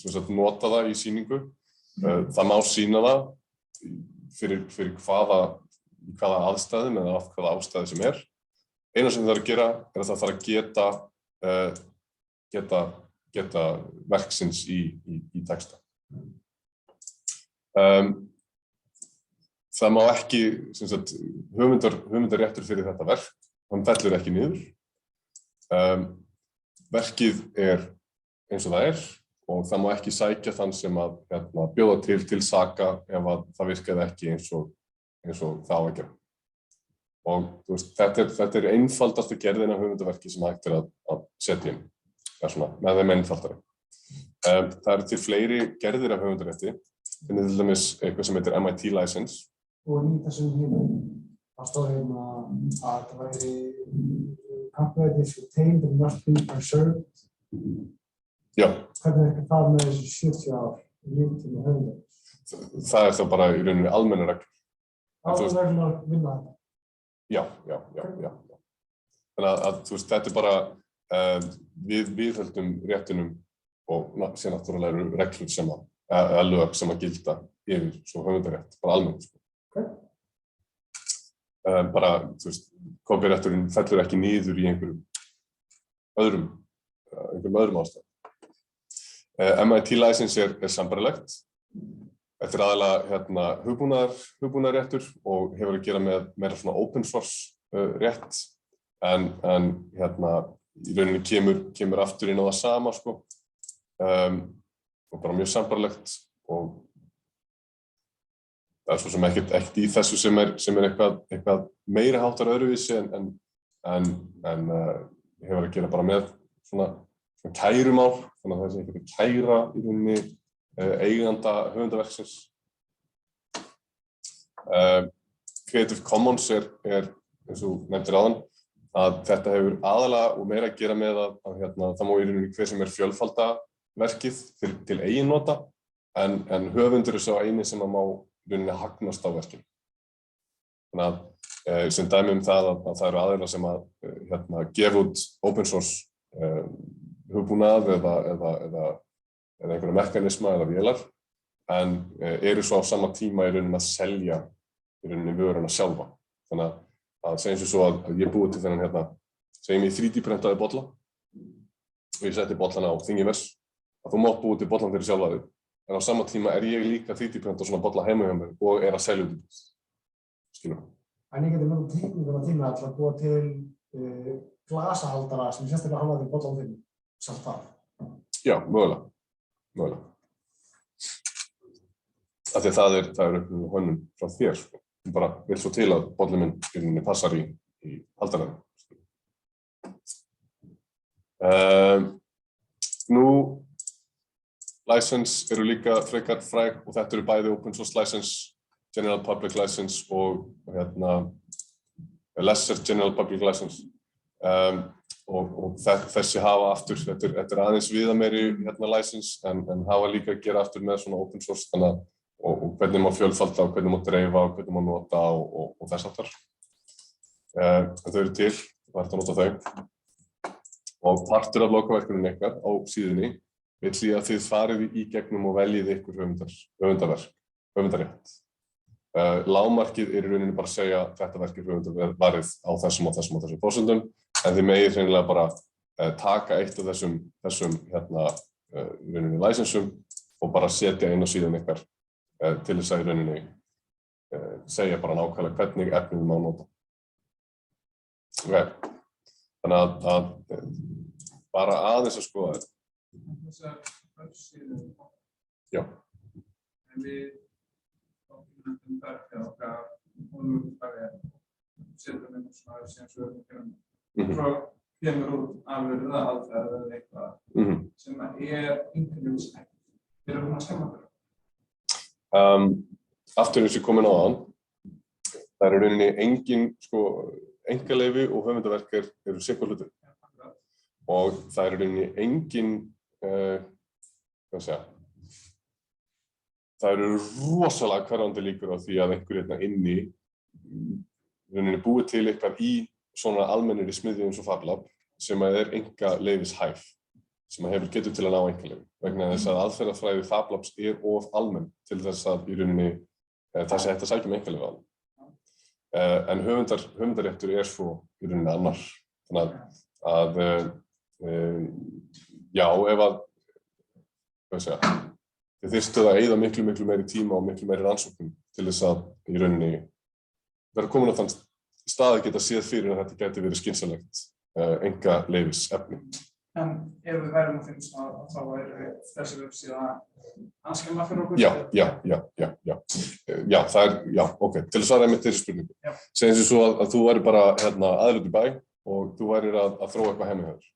sem sagt nota það í sýningu, það má sýna það fyrir hvaða aðstæðum eða af hvaða ástæði sem er. Eina sem það þarf að gera er að það þarf að geta verksins í texta. Það má ekki, sem sagt, höfundarréttur fyrir þetta verk, hann fellur ekki niður. Verkið er eins og það er og það má ekki sækja þann sem að bjóða til saka ef að það virkaði ekki eins og það á að gera. Og þetta er einfaldasta gerðin af höfundarverki sem hægt er að setja inn, með þeim einfaldari. Það eru til fleiri gerðir af höfundarrétti, en til dæmis eitthvað sem heitir MIT license. Og í þessum það stóð að það væri copyright is retained and must be preserved. Já. Hvernig það með þessi 70 ár líftími höfundarins? Það er þá bara í rauninni almennar reglur. Almennar reglur að vinna þetta? Já. Þannig að þetta er bara, við höldum réttinum og síðan náttúrulega eru reglur sem lög sem að gilda yfir svo höfundarrétt, bara almennt. Bara, copyrighturinn fellur ekki niður í einhverjum öðrum ástæðum. MIT license er sambærilegt. Þetta er aðalega hugbúnaðarréttur og hefur að gera með meira svona open source rétt, en í rauninni kemur aftur inn á það sama, og bara mjög sambærilegt og það er svo sem ekkert í þessu sem er eitthvað meira háttar öðruvísi en hefur að gera bara með svona kærumál, þannig að það sé eitthvað kæra í rauninni eiganda höfundarverksins. Creative Commons er eins og nefndir áðan, að þetta hefur aðalega og meira að gera með að það má í rauninni hver sem er fjölfalda verkið til eigin nota, en höfundur er svo eini sem má rauninni hagnast á verkinu. Þannig að sem dæmi það að það eru aðilar sem að gefa út open source hugbúnað eða einhverja mekanisma eða vélar, en eru svo á sama tíma í rauninni að selja í rauninni vöruna sjálfa. Þannig að segjum svo að ég búið til þennan hérna, segjum ég 3D-prentaði bolla og ég setti bollan á Thingiverse, að þú mátt búið til bollan fyrir sjálfa þig, en á sama tíma ég líka 3D-prenta svona bolla heima hjá mér og að selja út. Skilur. En ég geti notað tekníkuna þína til að búa til glasahaldara sem sérstaklega hannaði til bollan þinn, samt það. Já, mögulega. Af því að það er hönnun frá þér, sko. Þú bara vill svo til að bollin minn skilninni passar í haldarann. Nú, license eru líka frekar fræg og þetta eru bæði open source license, general public license og lesser general public license. Og þessi hafa aftur, þetta er aðeins viðameiri license en hafa líka að gera aftur með svona open source þannig og hvernig má fjölfalda og hvernig má dreifa og hvernig má nota og þess aftar. En þau eru til, það er að nota þau. Og partur af lokaverkunum ykkar á síðunni vill því að þið farið í gegnum og veljið ykkur höfundarétt. Lágmarkið er í rauninni bara að segja þetta verk höfundavarið á þessum og þessum forsendum, en þið megið hreinlega bara taka eitt af þessum í rauninni licensum og bara setja inn á síðan ykkar til þess að í rauninni segja bara nákvæmlega hvernig efnið má nota. Okay. Þannig að bara aðeins að skoða þetta. Þessar vefsíður. Já. En við dokumentum verkið okkar og bara setjum inn svona sem svo svo kemur út afurð eða aðferð eða eitthvað sem einhverjumsnægt. Við erum að skemma fyrir. Aftur eins og komin á þann, það er í rauninni engin einkaleyfi og höfundaverk eru sikur hlutur. Og það er í rauninni engin, það eru rosalega hverfandi líkur á því að einhver hérna inni í rauninni búið til eitthvað í svona almennri smiðju eins og FabLab sem er einkaleyfishæf, sem getur til að ná einkaleyfi. Vegna þess að aðferðafræði FabLabs of almenn til þess að í rauninni það sé hægt að sækja einkaleyfi á hann. En höfundaréttur svo í rauninni annar. Þannig að já, ef að þið þyrftuð að eyða miklu meiri tíma og miklu meiri rannsóknum til þess að í rauninni vera komin á þann stað að geta séð fyrir að þetta gæti verið skynsamlegt einkaleyfisefni. En ef við verðum að finnst að þá þessi vefsíða anskemma fyrir okkur? Já, það er, ok, til að svara einmitt þessi spurningu. Segjum svo að þú væri bara aðild í bæ og þú værir að þróa eitthvað heima hjá þér.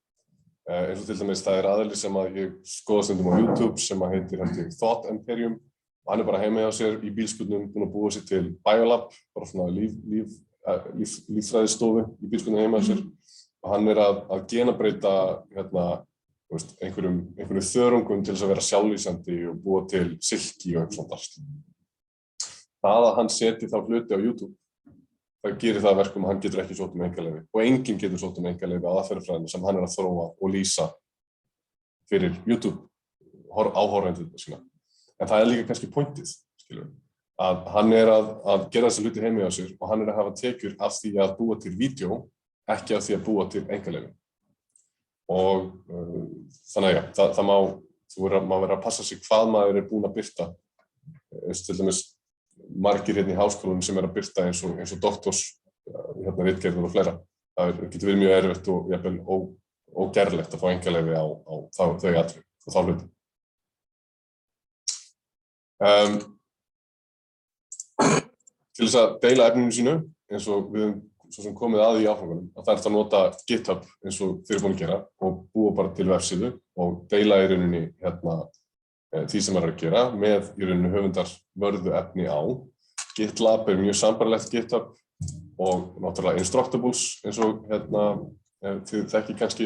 Eins og til dæmis það er aðili sem að ég skoða stundum á YouTube sem að heitir Thought Emperium og hann er bara heima hjá sér í bílskúrnum búinn að búa sér til Biolab, bara svona líffræðistofu í bílskúrnum heima hjá sér. Og hann er að genabreyta einhverjum þörungum til þess að vera sjálflýsandi og búa til silki og eitthvað svona drasl. Það að hann seti þá hluti á YouTube, það gerir það verkum að hann getur ekki sótt einkaleyfi og enginn getur sótt einkaleyfi á aðferðafræðinni sem hann er að þróa og lýsa fyrir YouTube áhorfendur sína. En það er líka kannski pointið, skilur við, að hann er að gera þessi hluti heima hjá sér og hann er að hafa tekjur af því að búa til vídeó, ekki af því að búa til einkaleyfi. Og þannig að það má vera að passa sig hvað maður er búinn að birta. Til dæmis margir hérna í háskólanum sem er að birta eins og doktors, ritgerðir og fleira. Það getur verið mjög erfitt og jafnvel ógerlegt að fá einkaleyfi á þau atriði og þá hluti. Til þess að deila efninu sínu, eins og við höfum svo sem komið að í áfangunum, að það er að nota GitHub eins og þið eru búin að gera og búa bara til vefsíðu og deila í rauninni því sem er að gera með í rauninni höfundarvörðu efni á. GitLab er mjög sambærilegt GitHub og náttúrulega Instructables eins og þið þekkið kannski,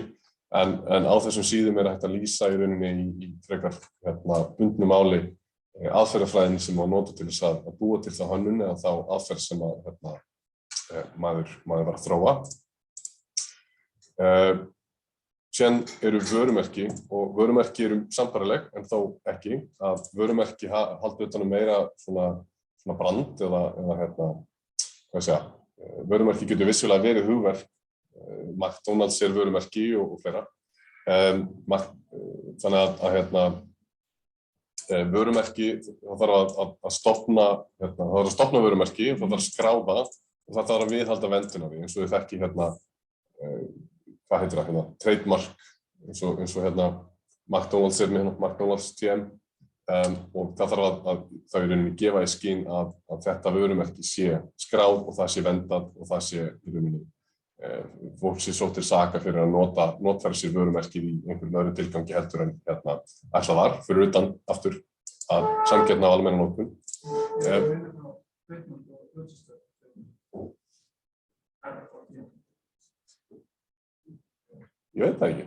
en á þessum síðum er hægt að lýsa í rauninni í frekar bundnu máli aðferðafræðinni sem má nota til þess að búa til þá hönnun eða þá aðferð sem að maður var að þróa. Síðan eru vörumerki og vörumerki eru sambærileg en þó ekki, að vörumerki halda utan meira svona svona brand eða hvað segja, vörumerki getur vissulega verið hugverk, McDonald's vörumerki og fleira. Þannig að vörumerki, það þarf að stofna, það þarf að stofna vörumerki, það þarf að skrá það og það þarf að viðhalda verndun á því, eins og þið þekki hvað heitir það, trademark, eins og McDonald's með McDonald's TM, og það þarf að það í rauninni gefa í skyn að þetta vörumerki sé skráð og það sé verndað og það sé í rauninni fólk sé sótt til saka fyrir að notfæra sér vörumerkið í einhverjum öðrum tilgangi heldur en ætlað var, fyrir utan aftur að sanngjarna á almenna notkun. Ég veit það ekki.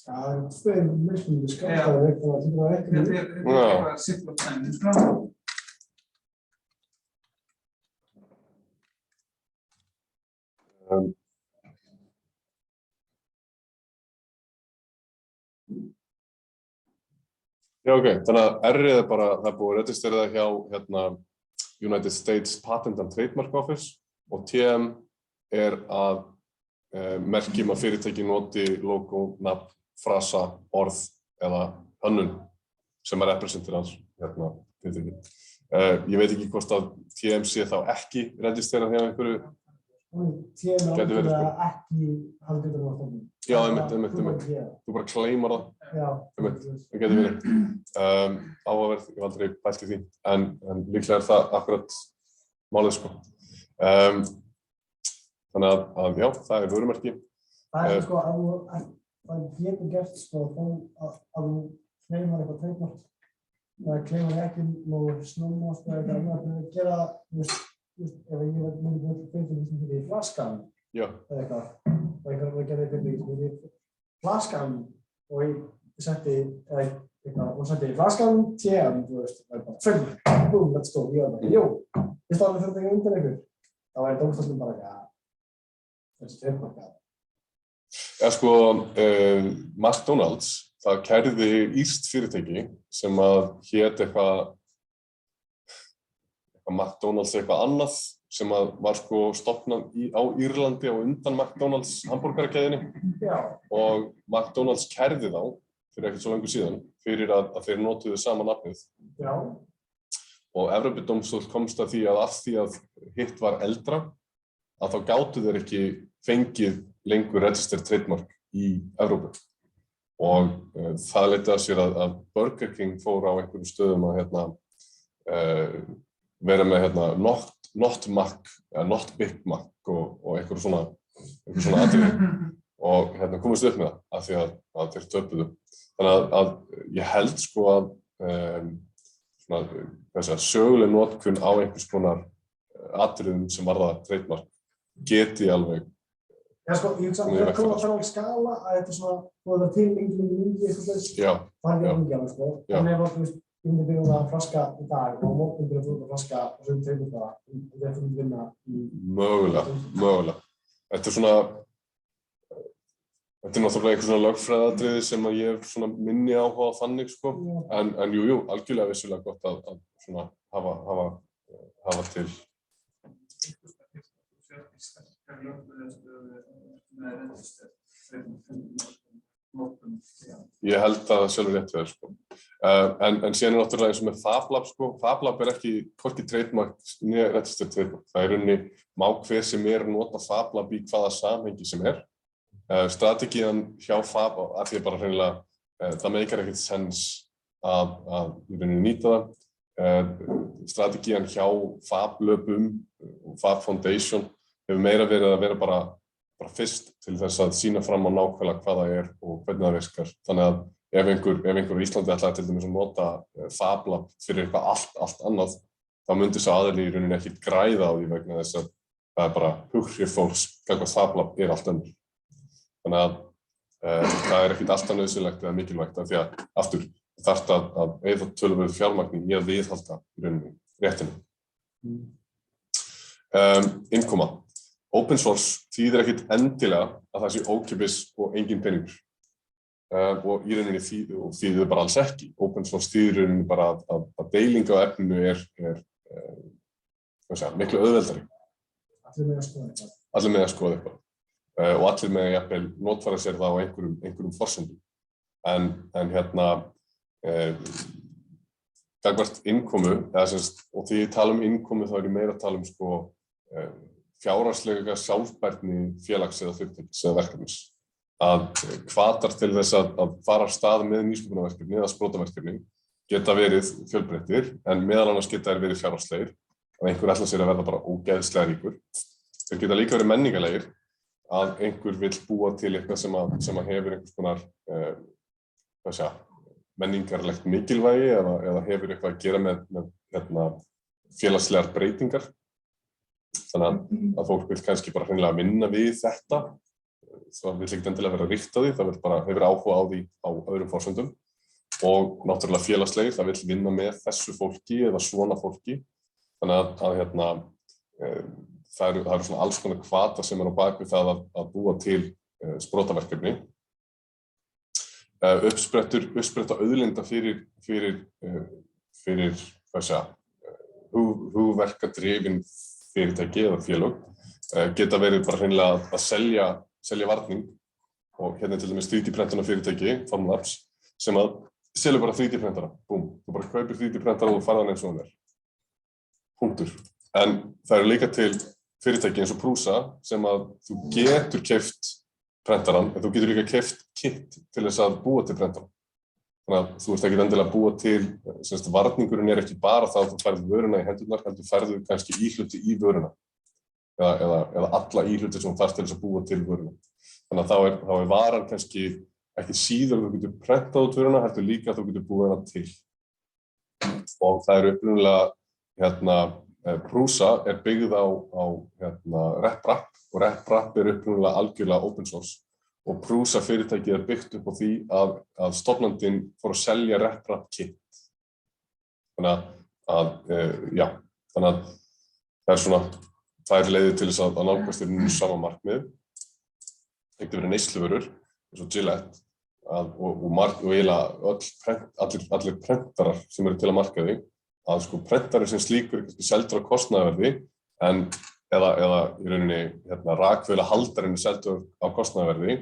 Það tveir mismunandi skattaðir eitthvað að þetta var ekki. Þetta er eitthvað sitt á tæminn, sko. Já, ok, þannig að R-ið er bara, það er búið að registrera það hjá United States Patent and Trademark Office og TM er að merkjum að fyrirtæki noti logo, nafn, frasa, orð eða hönnun sem að representera hans fyrirtæki. Ég veit ekki hvort að TM sé þá ekki registrera hjá einhverju. TM er alveg ekki haldið um að stofna. Já, einmitt. Þú bara claimar það. Já. Einmitt, það getur verið. Áhugaverð, ég hef aldrei pælt í því, en líklega er það akkurat málið, sko. Þannig að já, það er vörumerki. Það er sko, það getur gert sko, að þú claimar eitthvað trademark. Það claimar ekki nógu snömmast eða eitthvað annað að gera, ef ég myndi búið fyrirtæki sem fyrir flaskan eða eitthvað, og einhverjum gerði fyrirtæki sem fyrir flaskan og ég setti flaskan TM, þú veist, það er bara trademark, boom, let's go, ég var bara, jú, ég stáði fyrirtæki undan ykkur, þá væri dómstólinn bara þessi trademark. Ja, sko, McDonald's, það kærði írskt fyrirtæki sem að hét eitthvað McDonald's eitthvað annað sem að var sko stofnað á Írlandi og undan McDonald's hamborgarakeðjunni og McDonald's kærði þá fyrir ekkert svo lengur síðan fyrir að þeir notuðu sama nafnið. Já. Og Evrópudómstóll komst að því að hitt var eldra að þá gátu þeir ekki fengið lengur registered trademark í Evrópu. Og það leiddi af sér að Burger King fór á einhverjum stöðum að vera með not Mac, not Big Mac og einhver svona atriði og komist upp með það af því að þeir töpuðu. Þannig að ég held sko að söguleg notkun á einhvers konar atriðum sem varða trademark geti alveg. Já sko, ég hugsa að það kom að fara á skala að þetta svona, þú veist til lengi eitthvað þess. Já. Það er ekki alveg sko. Þannig að ég myndi byrja að flaska í dag og móttum byrja að flaska og svo tegum það og þetta myndi vinna í... Mögulega. Þetta er náttúrulega einhver svona lögfræðatriði sem að ég hef svona minni áhuga á þannig sko. En jú, algjörlega vissulega gott að svona hafa til. Ég held að það sjálfur rétt við það sko. En síðan er náttúrulega eins og með FabLab sko. FabLab er ekki hvorki trademark né registered trademark. Það er rauninni má hver sem nota FabLab í hvaða samhengi sem er. Strategían hjá Fab, af því að bara hreinlega það meikar ekkert sens að í rauninni nýta það. Strategían hjá FabLabum og Fab Foundation hefur meira verið að vera bara fyrst til þess að sýna fram á nákvæmlega hvað það er og hvernig það virkar. Þannig að ef einhver í Íslandi ætlaði til dæmis að nota FabLab fyrir eitthvað allt annað, þá myndi sá aðili í rauninni ekki græða á því vegna þess að það er bara hughrif fólks hvað FabLab er allt önnur. Þannig að það er ekkert alltaf nauðsynlegt eða mikilvægt af því að aftur þarft að eyða töluverðu fjármagni í að viðhalda í rauninni réttinu. Innkoma. Open source þýðir ekkert endilega að það sé ókeypis og engin peningur. Og í rauninni þýðir bara alls ekki. Open source þýðir í rauninni bara að deiling á efninu er miklu auðveldari. Allir með að skoða eitthvað. Allir með að skoða eitthvað. Og allir með jafnvel notfæra sér það á einhverjum forsendum. En gagnvart innkomu, og því ég tala innkomu þá ég meira að tala sko fjárhagslega sjálfbærni félags eða fyrirtækis eða verkefnis. Að hvatar til þess að fara af stað með nýsköpunarverkefni eða sprotaverkefni geta verið fjölbreyttir, en meðal annars geta þeir verið fjárhagslegir, að einhver ætlar sér að verða bara ógeðslega ríkur. Þeir geta líka verið menningarlegir, að einhver vill búa til eitthvað sem hefur einhvers konar menningarlegt mikilvægi eða hefur eitthvað að gera með félagslegar breytingar. Þannig að fólk vill kannski bara hreinlega vinna við þetta. Það vill ekki endilega vera ríkt á því, það vill bara hefur áhuga á því á öðrum forsendum. Og náttúrulega félagslegir, það vill vinna með þessu fólki eða svona fólki. Þannig að það eru svona alls konar hvatar sem á bak við það að búa til sprotaverkefni. Uppspretta auðlinda fyrir hugverkadrifin fyrirtæki eða félög geta verið bara hreinlega að selja varning, og hérna til dæmis 3D-prentuna fyrirtæki, Formlabs, sem að selur bara 3D-prentara, búm, þú bara kaupir 3D-prentara og þú farðan eins og hann punktur. En það eru líka til fyrirtæki eins og Prusa sem að þú getur keypt prentaran, en þú getur líka keypt kit til þess að búa til prentaran. Þannig að þú ert ekki endilega að búa til, varningurinn ekki bara það að þú færð vöruna í hendurnar, heldur færðu kannski íhluti í vöruna. Eða alla íhluti sem þú þarft til þess að búa til vöruna. Þannig að þá er varan kannski ekki síður að þú getur prentað út vöruna, heldur líka að þú getur búið hana til. Og það er upprunalega, Prusa er byggð á RepRap, og RepRap er upprunalega algjörlega open source. Og Prusa fyrirtækið er byggt upp á því að stofnandinn fór að selja RepRap kit. Þannig að það er svona tvær leiðir til þess að nálgast sama markmið. Það getur verið neysluvörur, eins og Gillette, og eiginlega allir prentarar sem eru til að markaði, að sko prentari sem slíkur er kannski seldur á kostnaðarverði, eða í rauninni rakvélahaldarinn er seldur á kostnaðarverði,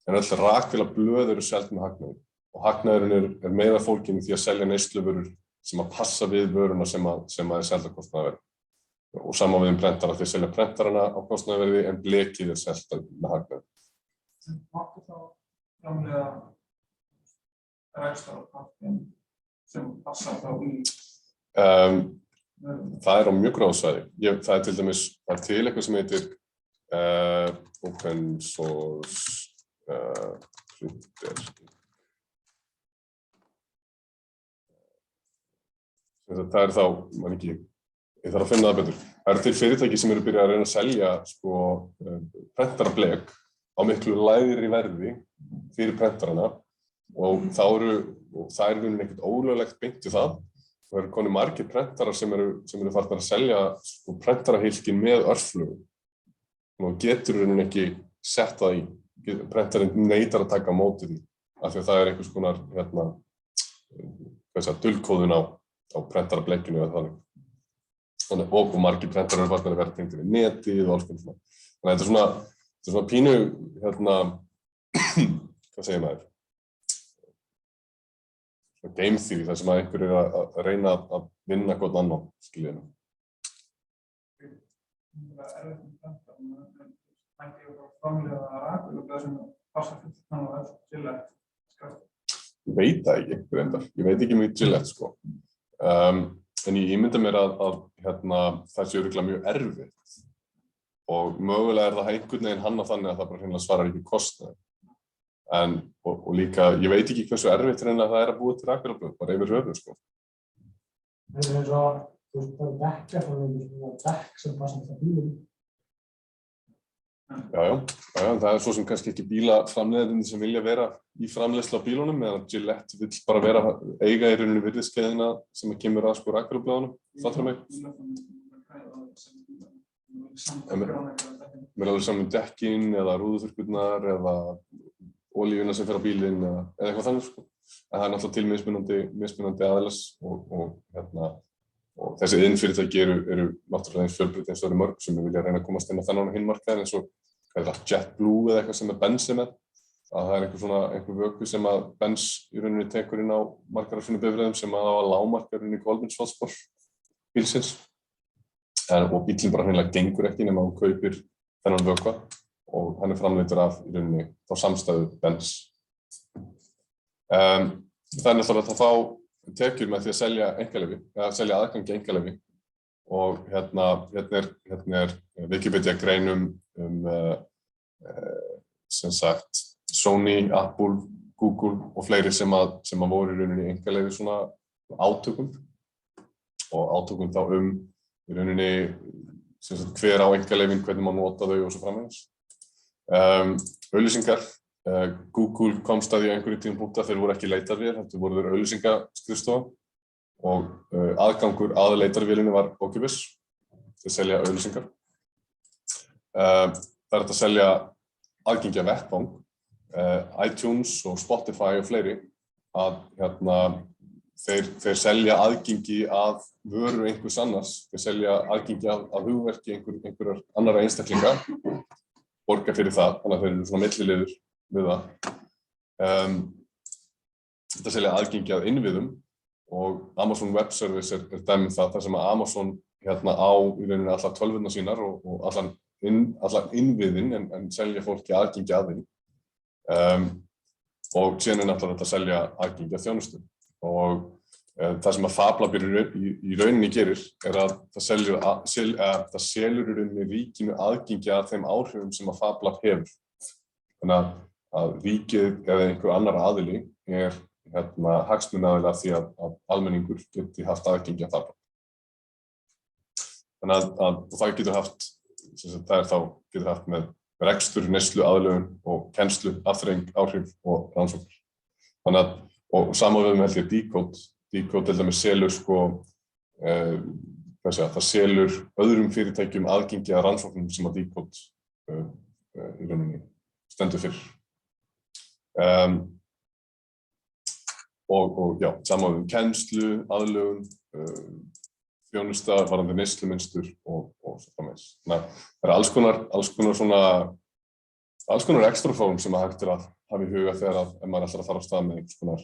en öll rakvélablöð eru seld með hagnaði. Og hagnaðurinn er meira fólginn í því að selja neysluvörur sem að passa við vöruna sem er seld á kostnaðarverði. Og sama við prentara, þeir selja prentarana á kostnaðarverði en blekið er selt með hagnaði. Máttu þá framleiða rekstrarpartinn sem passa þá í? Það er á mjög gráðu svæði. Það er til dæmis, það er til eitthvað sem heitir open source printer. Það er þá, ég þarf að finna það betur. Það eru til fyrirtæki sem eru byrjað að reyna að selja prentarablek á miklu lægri verði fyrir prentarana, og það er ekkert ólöglegt beint í það. Það eru konið margir prentarar sem eru farnir að selja prentarahylkin með örflögum. Og getur ekki sett það í. Prentarinn neitar að taka á móti því, af því að það er einhvers konar dulkóðun á prentarablekinu eða þannig. Og margir prentarar eru farnir að vera tengdir við netið og alls konar svona. Þannig að þetta er svona pínu, hvað segir maður? Game theory, þar sem einhver er að reyna að vinna hvort annan, skiljiði. Það er erfitt með prenta, en mætti ég að framleiða rakvélablöð sem passa fyrir þannig að Gillette skræft? Ég veit það ekki, reyndar. Ég veit ekki mjög Gillette, sko. En ég ímynda mér að það sé örugglega mjög erfitt. Og mögulega er það einhvern veginn hannað þannig að það bara hreinlega svarar ekki kostnaði. Og líka, ég veit ekki hversu erfitt reyna það er að búa til rakvélablöð, bara yfir höfuð, sko. Það er eins og, það er dekkjaframleiðendur, dekk sem passa fyrir bílum. Já, það er svo sem kannski ekki bílaframleiðendur sem vilja vera í framleiðslu á bílunum, meðan Gillette vill bara eiga í rauninni virðiskeiðina sem kemur að rakvélablöðunum, fattar mig? Mér er alveg saman dekkin eða rúðuþurrkurnar eða olíuna sem fer á bílinn eða eitthvað þannig, sko. En það er náttúrulega til mismunandi aðilas og Og þessi iðnfyrirtæki eru náttúrulega eins fjölbreytt eins og eru mörg sem vilja reyna að komast inn á þennan og hinn markaðinn eins og JetBlue eða eitthvað sem Benz með. Það er einhver vökvi sem að Benz í rauninni tekur inn á margar af sínum bifreiðum sem að á að lágmarka í kolefnisfótspor bílsins. Og bílinn bara hreinlega gengur ekki nema hún kaupir þennan vökva og hann framleiddur af í rauninni þá samstæðu Benz. Það er náttúrulega að fá tekjur með því að selja einkaleyfi, eða selja aðgangi einkaleyfi og hérna er Wikipedia grein sem sagt Sony, Apple, Google og fleiri sem að voru í rauninni einkaleyfi svona átökum og átökum þá í rauninni sem sagt hver á einkaleyfin, hvernig maður nota þau og svo framvegis. Auglýsingar. Google komst að því einhverju tímapunkti að þeir voru ekki leitarvél, heldur voru þeir auglýsingaskrifstofa og aðgangur að leitarvélinni var ókeypis til að selja auglýsingar. Það er hægt að selja aðgengi að vettvang, iTunes og Spotify og fleiri að þeir selja aðgengi að vöru einhvers annars, þeir selja aðgengi að hugverki einhverjar annarra einstaklinga, borga fyrir það, þannig að þeir eru svona milliliður við það. Þetta selja aðgengi að innviðum og Amazon Web Service er dæmi það, þar sem að Amazon á í rauninni allar tölvurnar sínar og allan innviðin en selja fólki aðgengi að þeim. Og síðan er náttúrulega að selja aðgengi að þjónustu. Og það sem að FabLab í rauninni gerir er að það selur í rauninni ríkinu aðgengi að þeim áhrifum sem að FabLab hefur. Þannig að ríkið eða einhver annar aðili er hagsmunaaðili af því að almenningur geti haft aðgengi að FabLab. Þannig að það getur haft, getur haft með rekstur, neyslu, aðlögun og kennslu, afþreying, áhrif og rannsóknir. Þannig að, og samanvegum held ég Decode til dæmis selur það selur öðrum fyrirtækjum aðgengi að rannsóknum sem að Decode í rauninni stendur fyrir. Og já, samanvegum kennslu, aðlögun, þjónusta, varðandi neyslumynstur og svo framvegis. Þannig að það eru alls konar extraform sem að hægt að hafa í huga þegar ef maður ætlar að fara af stað með einhvers konar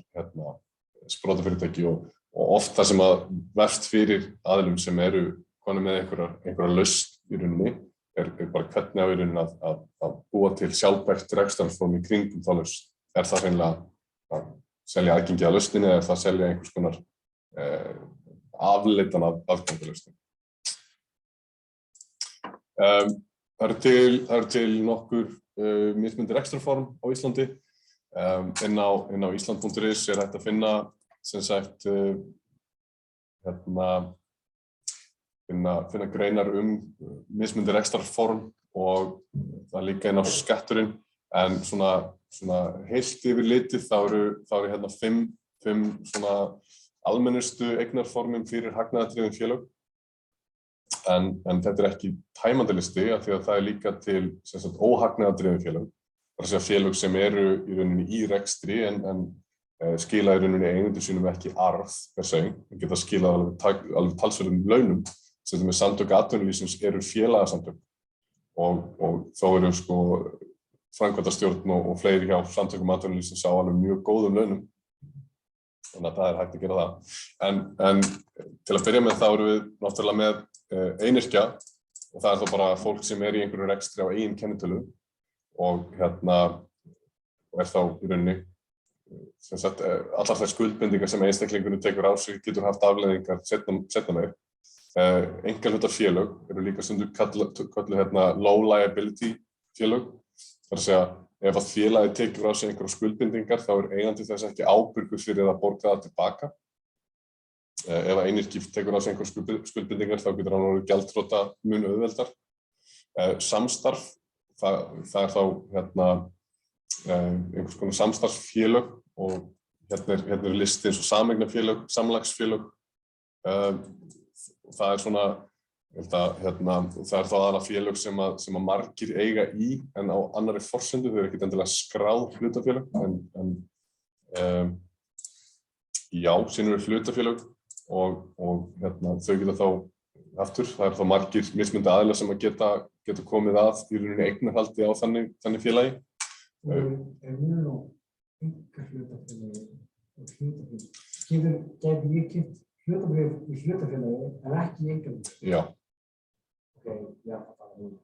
sprotafyrirtæki og oft það sem að verst fyrir aðilum sem eru konum með einhverja lausn í rauninni er bara hvernig á í rauninni að búa til sjálfbært rekstrarform í kringum þá lausn. Er það hreinlega að selja aðgengi að lausninni eða er það að selja einhvers konar afleitan af aðgangalausnum. Það eru til nokkur mismunandi rekstrarform á Íslandi. Inn á Ísland.is er hægt að finna sem sagt finna greinar mismunandi rekstrarform og það er líka inn á Skatturinn en svona heilt yfir litið þá eru 5 svona almennustu eignarformum fyrir hagnaðardrifin félög en þetta er ekki tæmandi listi af því að það er líka til sem sagt óhagnaðardrifin félög. Það er að segja félög sem eru í rauninni í rekstri en skila í rauninni eigendum sínum ekki arð per se, en geta skilað alveg talsverðum launum sem með samtök atvinnulífsins eru félagasamtök og þá eru framkvæmdastjórn og fleiri hjá samtökum atvinnulífsins á alveg mjög góðum launum. Þannig að það er hægt að gera það. En til að byrja með þá erum við náttúrulega með einyrkja og það er þá bara fólk sem er í einhverju rekstri á eigin kennitölu og er þá í rauninni sem sagt allar þær skuldbindingar sem einstaklingurinn tekur á sig getur haft afleiðingar seinna meir. Einkahlutafélög eru líka stundum kölluð low liability félög. Það er að segja ef að félagið tekur á sig einhverjar skuldbindingar þá er eigandi þess ekki ábyrgur fyrir að borga það tilbaka. Ef að einyrki tekur á sig einhverjar skuldbindingar þá getur hann orðið gjaldþrota mun auðveldar. Samstarf, það er þá einhvers konar samstarfsfélög og hérna er listi eins og sameignarfélög, samlagsfélög. Það er svona það er þá aðalega félög sem að margir eiga í en á annarri forsendu, þau eru ekkert endilega skráð hlutafélög en já, síðan eru hlutafélög og þau geta þá aftur, það eru þá margir mismunandi aðilar sem að geta komið að í rauninni eignarhaldi á þannig félagi. Munur á einkahlutafélagi og hlutafélagi? Gæti ég keypt hlutabréf í hlutafélagi en ekki í einkahlutafélagi? Já. Já,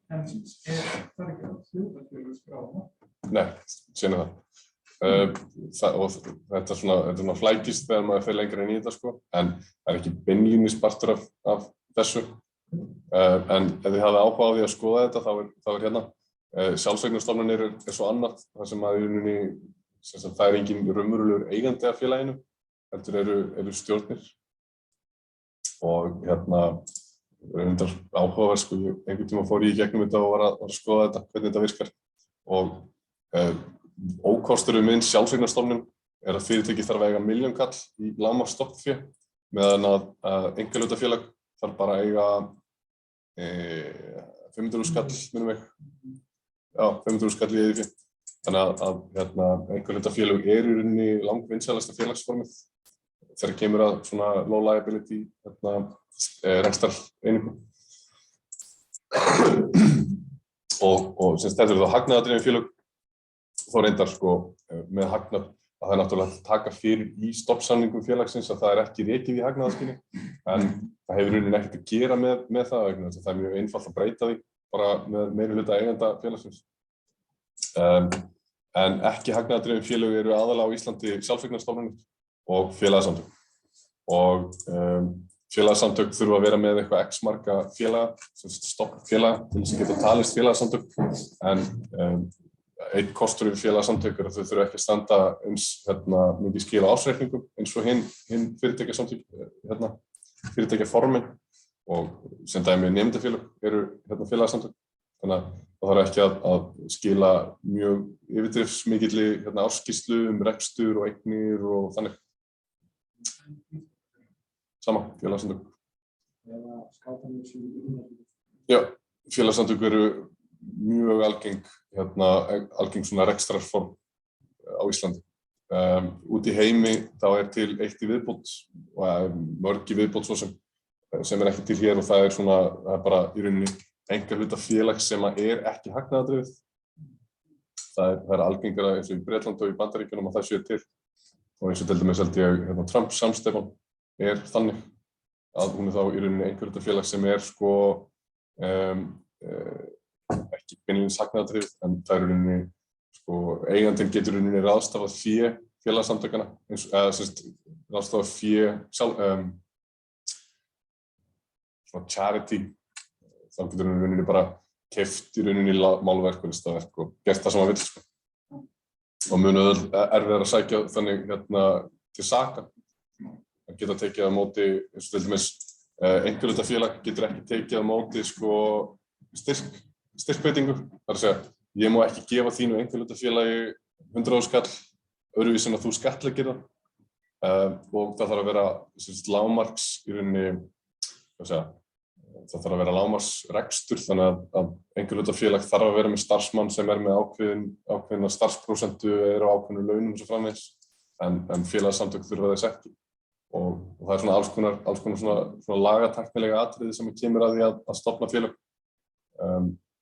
En það ekki að hlutafélög skráða? Nei, sérna það. Og þetta svona flækist þegar maður fer lengra inn í þetta sko, en það er ekki beinlínis partur af þessu. En ef þið hafið áhuga á því að skoða þetta, þá er hérna. Sjálfseignarstofnanir er svo annað, þar sem að í rauninni, það er engin raunverulegur eigandi af félaginu, heldur eru stjórnir. Og reyndar áhugaverð sko, einhvern tíma fór ég í gegnum þetta og var að skoða þetta, hvernig þetta virkar. Og ókosturinn minn sjálfseignarstofnun er að fyrirtæki þarf að eiga milljón-kall í lágmarksstofnfé, meðan að einkahlutafélag þarf bara að eiga 500.000 kall, minnum mig. Já, 500.000 kall í eigið fé. Þannig að einkahlutafélög eru í rauninni langvinsælasta félagsformið þegar kemur að svona low liability rekstrareiningum. Og þetta eru þá hagnaðardrifin félög. Þá reyndar sko með hagnað að það er náttúrulega að taka fyrir í stofnsamningum félagsins að það er ekki rekið í hagnaðarskyni, en það hefur rauninni ekkert að gera með það vegna þess að það er mjög einfalt að breyta því bara með meirihluta eigenda félagsins. En ekki hagnaðardrifin félög eru aðalega á Íslandi sjálfseignarstofnanir og félagasamtök. Og félagasamtök þurfa að vera með eitthvað x marga félaga, stofnfélaga til þess að geta talist félagasamtök, en einn kostur við félagasamtök er að þau þurfa ekki að standa eins mikið skil á ársreikningum eins og hinn fyrirtækjasamtök, fyrirtækjaformin, og sem dæmi nemendafélög eru félagasamtök. Þannig að það þarf ekki að skila mjög yfirdrifsmikilli ársskýrslu rekstur og eignir og þannig. Sama, félagasamtök. Já, félagasamtök eru mjög algeng svona rekstrarform á Íslandi. Úti í heimi þá er til eitt í viðbót og mörg í viðbót svo sem er ekki til hér, og það er bara í rauninni einkahlutafélag sem er ekki hagnaðardrifið. Það er algengara eins og í Bretlandi og í Bandaríkjunum að það sé til, og eins og til dæmis held ég Trump samstefnan er þannig að hún er þá í rauninni einkahlutafélag sem er sko ekki beinlínis hagnaðardrifið, en það er í rauninni sko eigandinn getur í rauninni ráðstafað fé félagasamtökanna, ráðstafað fé svona charity, þá getur í rauninni bara keypt í rauninni málverk og listaverk og gert það sem hann vill sko. Og munu erfiðar að sækja þannig til saka. Það geta tekið á móti, eins og til dæmis einkahlutafélag getur ekki tekið á móti sko styrkveitingu. Það er að segja, ég má ekki gefa þínu einkahlutafélagi 100.000 kall öðruvísi en að þú skattleggir það. Og það þarf að vera lágmarks í rauninni, það þarf að vera lágmarksrekstur, þannig að einkahlutafélag þarf að vera með starfsmann sem er með ákveðna starfsprósentu eða á ákveðnu launum og svo framvegis, en félagasamtök þurfa þess ekki. Og það er svona alls konar svona lagatæknilega atriði sem kemur að því að stofna félag,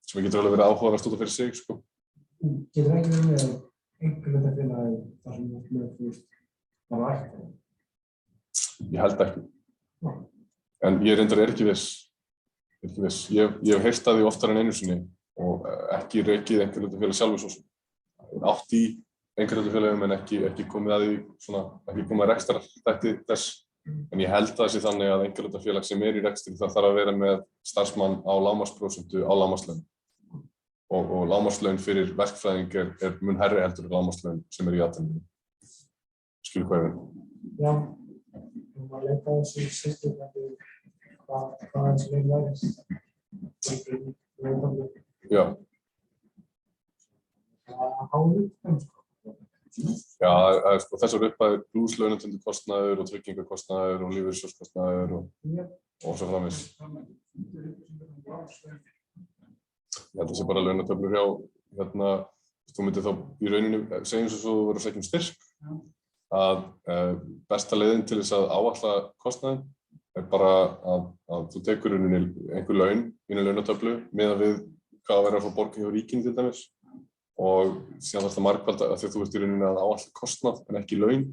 sem getur alveg verið áhugavert út af fyrir sig sko. Getur ekki verið með einkahlutafélagi þar sem það var ætti? Ég held ekki. En ég reyndar er ekki viss. Ég hef heyrt að því oftar en einu sinni og ekki rekið einkahlutafélag sjálfur svo sem. Átt í einkahlutafélagum en ekki komið að því ekki komið að rekstrarþætti þess. En ég held að það sé þannig að einkahlutafélag sem er í rekstri það þarf að vera með starfsmann á lágmarksprósentu á lágmarkslaun. Og lágmarkslaun fyrir verkfræðing er mun hærri heldur en lágmarkslaun sem er í atvinnulífinu. Skilur hvað ég vil? Já, maður leita á þessu sérstöku hvað eins og leik væri. Já. Já, þessar upphæðir plús launatengdur kostnaður og tryggingakostnaður og lífeyrissjóðskostnaður og svo framvegis. Ég held að það sé bara launatöflur hjá, þú myndir þá í rauninni, segjum svo þú verður að sækja styrk, að besta leiðin til þess að áætla kostnaðinn bara að þú tekur einhver laun í launatöflu miðað við hvað verður að fá borgað hjá ríkinu til dæmis og síðan þarftu að margfalda af því að þú ert í rauninni að áætla kostnað en ekki laun,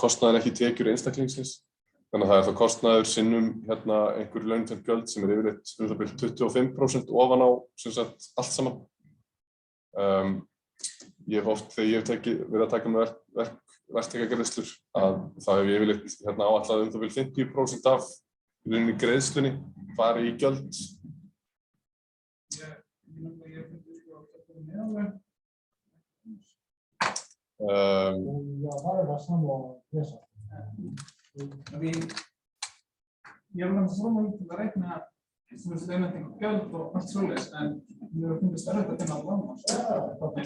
kostnað en ekki tekjur einstaklingsins. Þannig að það þá kostnaður sinnum einhver launtengt gjöld sem yfirleitt 25% ofan á allt saman. Ég hef oft þegar ég hef verið að taka með verktakagreiðslur að það hef ég yfirleitt áætlað 50% af rauninni greiðslunni fari í gjöld. Já, það það sama að lesa. Ég var náttúrulega svona til að reikna launatengd gjöld og allt svoleiðis, en mér finnst erfitt að finna lágmark.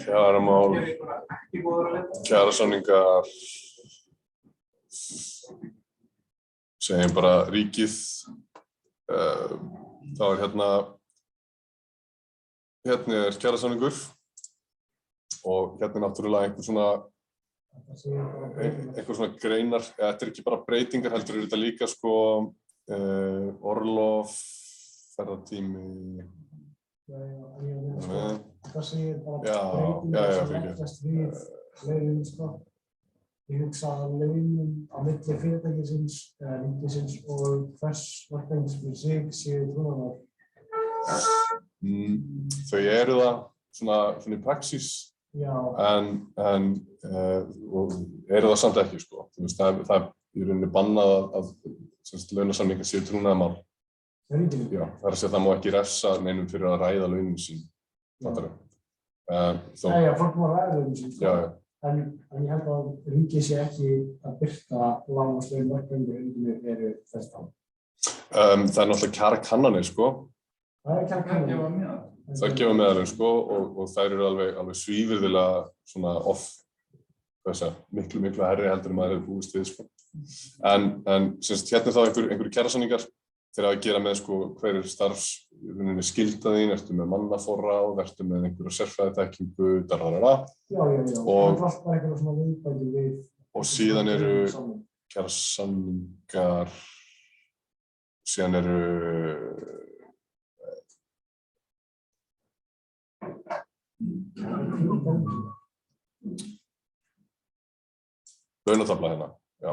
Kjaramál, Ekki góður að leita. kjarasamningar, segjum bara ríkið, þá hérna kjarasamningur og hérna náttúrulega einhver svona greinar, þetta ekki bara breytingar, heldur þetta líka orlof, ferðatími. Það segir bara Já, breytingar sem fyrirgefðu. leggjast við launin. Ég hugsa að launin á milli fyrirtækisins, ríkisins og hvers verkefnis fyrir sig séu trúnaðar. Þau eru það svona í praxís. Já, En eru það samt ekki, sko. Þú veist, það er í rauninni bannað að launasamningar séu trúnaðarmál. ríkinu. Já, það er að segja að það má ekki refsa neinum fyrir að ræða launin sín. Fattarðu? Já, fólk má ræða launin sín. Já. En ég held að ríkið sé ekki að birta lágmarkslaun verkefni ríkinu eru þess þá. Það er náttúrulega kjarakannanir, sko. Það er kjarkanir. Ég var með Það gefa meðalinn, sko, og þær eru alveg svívirðilega svona miklu hærri heldur en maður hefur búist við, sko. En hérna þá einhverju kjarasamningar þeir að gera með, sko, hver skylda þín, ertu með mannaforráð, ertu með einhverju sérfræðiþekkingu, dararara. Já. Og það er alltaf einhverju svona viðbæti við. Og síðan eru kjarasamningar, síðan eru launatafla hérna, já.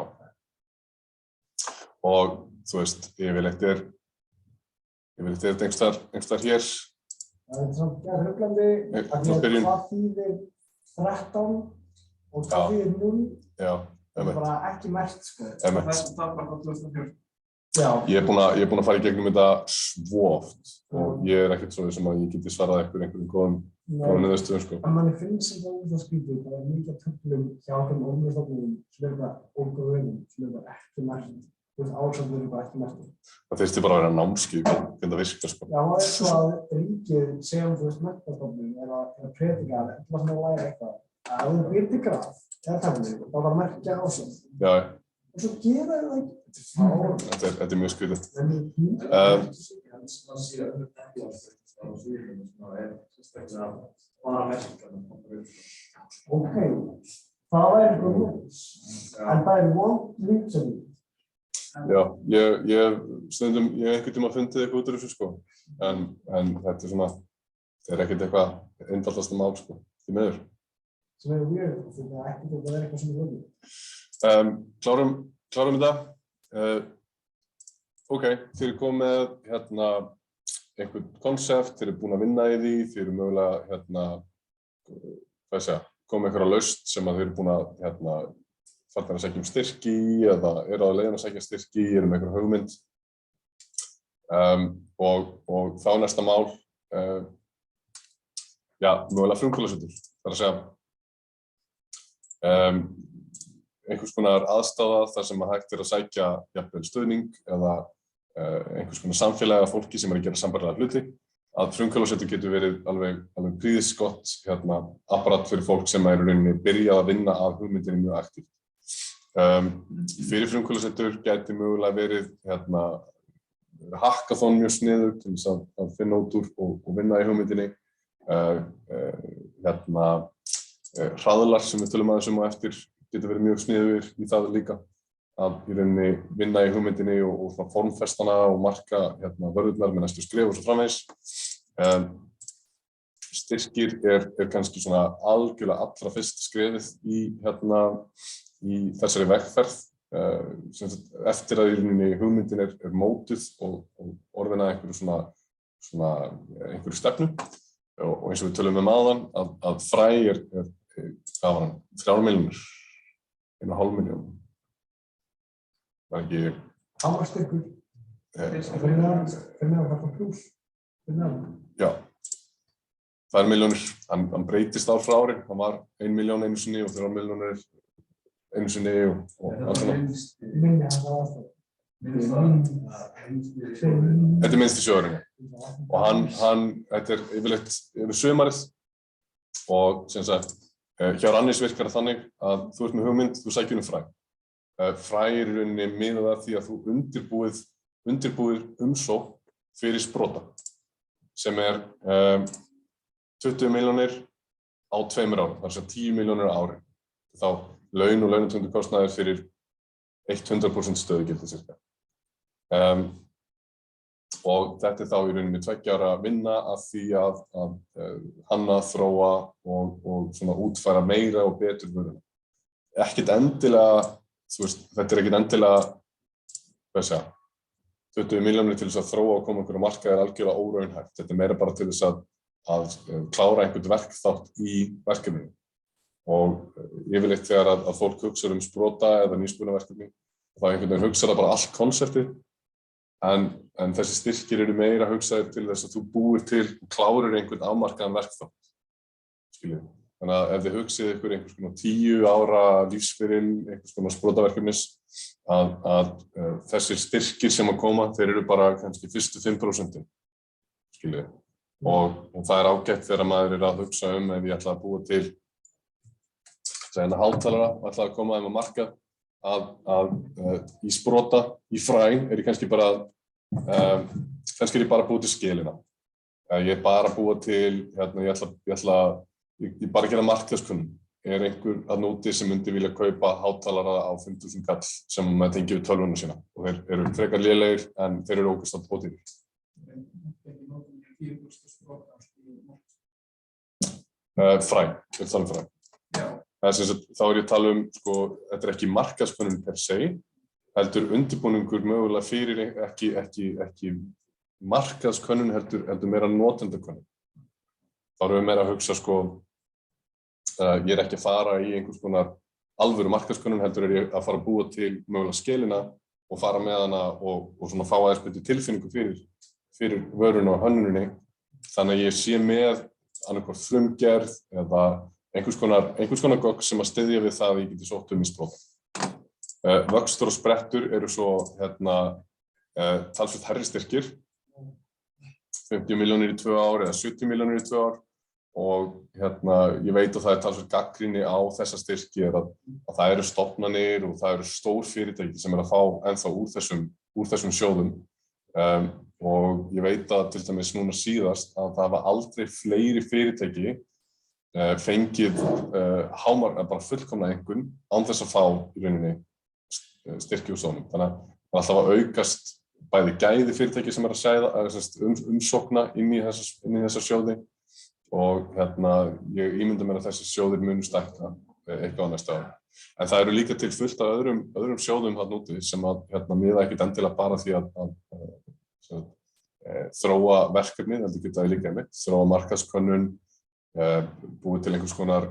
Og þú veist, yfirleitt er þetta einhverstaðar hér. Það er svona ruglandi að hvað þýðir 13 og hvað þýðir 0. Já, það er bara ekki merkt, sko. það bara á 2004. Já. Ég er búinn að fara í gegnum þetta svo oft og ég er ekkert svo sem að ég geti svarað einhverjum góðum niðurstöðum, sko. En manni finnst þetta ógeðslega skrítið, það er mikið töflum hjá þeim ómestofnunum sem er bara ógöðum, sem er bara ekki merkt. Þú veist, ásamt bara ekki merkt. Það þyrfti bara að vera námskeið, hvernig það virkar, sko. Já, það er svo að ríkið sem þú veist menntastofnun er að predika eitthvað sem að læra eitthvað. Ef þú býr til graf, eða tafli, þá var merkja ásamt. Já. Og svo gera það ekki. Þetta er mjög skrítið. Ok, það er eitthvað lúts, en það er vond lýtsefni. Já, ég hef einhvern tíma fundið eitthvað út úr þessu, sko, en þetta er svona, það er ekkert eitthvað einfaldasta mál, sko, því miður. Sem er mjög, þetta er ekkert að vera eitthvað sem er hluti. Klárum þetta. Ok, þið eru komið með einhvern konsept, þið eru búin að vinna í því, þið eru mögulega komið einhverja lausn sem að þið eru búin að farnir að sækja styrki eða eru á leiðin að sækja styrki, eru með einhverja hugmynd. Og þá næsta mál, mögulega frumkvöðlasetur, það er að segja einhvers konar aðstaða þar sem hægt að sækja jafnvel stuðning eða einhvers konar samfélagi af fólki sem að gera sambærilega hluti, að frumkvöðlasetur getur verið alveg prýðisgott apparat fyrir fólk sem er í rauninni byrjað að vinna af hugmyndinni mjög aktíft. Fyrir frumkvöðlasetur gæti mögulega verið hackathon mjög sniðugt til þess að finna út úr og vinna í hugmyndinni. Hraðlar sem við tölum aðeins á eftir getur verið mjög sniðugir í það líka að í rauninni vinna í hugmyndinni og svona formfestana og marka vörðurnar með næstu skref og svo framvegis. Styrkir er kannski svona algjörlega allra fyrst skrefið í þessari vegferð eftir að í rauninni hugmyndin er mótuð og orðin að einhverju stefnu og eins og við tölum áðan að fræ er 3 milljónir, 1,5 milljón. Það er ekki... Hann var styrkur. Fyrir neðan var það plús. Já. Það er milljónir. Hann breytist ár frá ári. Hann var 1 milljón einu sinni og 3 milljónir einu sinni og allt svona. Minni hann var aðstæð. Þetta er minnst í sjóðurinn. Og þetta er yfirleitt yfir sumarið og sem sagt, hjá Rannís virkar það þannig að þú ert með hugmynd, þú sækir fræ. Fræ er í rauninni miðað að því að þú undirbúir umsókn fyrir sprota sem er 20 milljónir á 2 árum, það er 10 milljónir á ári. Þá laun og launatengdu kostnaðir fyrir 100% stöðugildi cirka. Og þetta er þá í rauninni 2 ára vinna að því að hanna, þróa og svona útfæra meira og betur vöruna. Ekkert endilega, þetta er ekkert endilega, 20 milljónir til þess að þróa og koma einhverju markað er algjörlega óraunhæft. Þetta er meira bara til þess að klára einhvern verkþátt í verkefninu. Og yfirleitt þegar að fólk hugsar sprota eða nýsköpunarverkefni, þá einhvern veginn hugsar það bara allt konseptið. En þessi styrkir eru meira hugsaðir til þess að þú búir til og klárir einhvern afmarkaðan verkþátt. Skiljið. Þannig að ef þið hugsið ykkur einhvers konar 10 ára lífsferil, einhvers konar sprotaverkefnis, að þessir styrkir sem að koma, þeir eru bara kannski fyrstu 5%. Skiljið. Og það er ágætt þegar maður er að hugsa ef ég ætla að búa til hátalara, ætla að koma þeim á markað, að í sprota, í fræn er ég kannski bara búið til skilina. Ég er bara að búa til, ég bara að gera markaðskunnum. Er einhver að úti sem myndi vilja kaupa hátalara á 5.000 kall sem maður tengir við tölvuna sína og þeir eru frekar lélegir en þeir eru ógeðslega ódýrir. Fræ, ég tala fræ. Þá er ég að tala þetta er ekki markaðskönnun per se, heldur undirbúningur mögulega fyrir ekki markaðskönnun heldur meira notendakönnun. Þá erum við meira að hugsa ég er ekki að fara í einhvers konar alvöru markaðskönnun, heldur er ég að fara að búa til mögulega skilina og fara með hana og svona fá aðeins betur tilfinningu fyrir vöruna og hönnuninni. Þannig að ég sé með annarkvort frumgerð eða einhvers konar gögn sem að styðja við það að ég geti sótt í sprota. Vöxtur og sprettur eru svo talsvert hærri styrkir, 50 milljónir í 2 ár eða 70 milljónir í 2 ár og ég veit að það er talsvert gagnrýni á þessa styrki að það eru stofnanir og það eru stór fyrirtæki sem er að fá ennþá úr þessum sjóðum og ég veit að til dæmis núna síðast að það hafa aldrei fleiri fyrirtæki fengið bara fullkomna einhvern án þess að fá í rauninni styrki úr sjóðnum. Þannig að það er alltaf að aukast bæði gæði fyrirtæki sem er að umsókna inn í þessa sjóði og ég ímynda mér að þessi sjóðir munu stækka eitthvað á næsta ári. En það eru líka til fullt af öðrum sjóðum þarna úti sem að miða ekkert endilega bara því að þróa verkefni, heldur geta líka einmitt, þróa markaðskönnun, búið til einhvers konar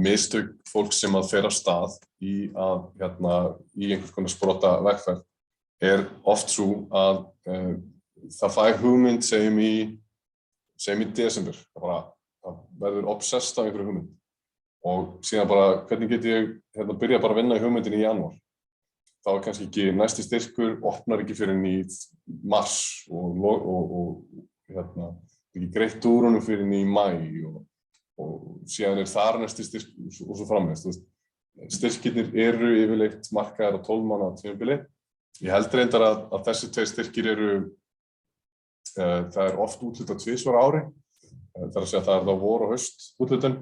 mistök fólks sem að fer af stað í einhvers konar sprota vegferð er oft svo að það fær hugmynd segjum í desember, það verður obsessed af einhverju hugmynd og síðan bara hvernig get ég byrja bara að vinna í hugmyndinni í janúar. Þá er kannski ekki næsti styrkur, opnar ekki fyrir í mars og ekki greitt úr honum fyrir í maí og síðan er þar næsti styrkur og svo framvegis. Styrkirnir eru yfirleitt markaðir á 12 mánaða tímabili. Ég held reyndar að þessi 2 styrkir það er oft úthlutað 2 ári. Það er að segja að það er þá vor og haust úthlutun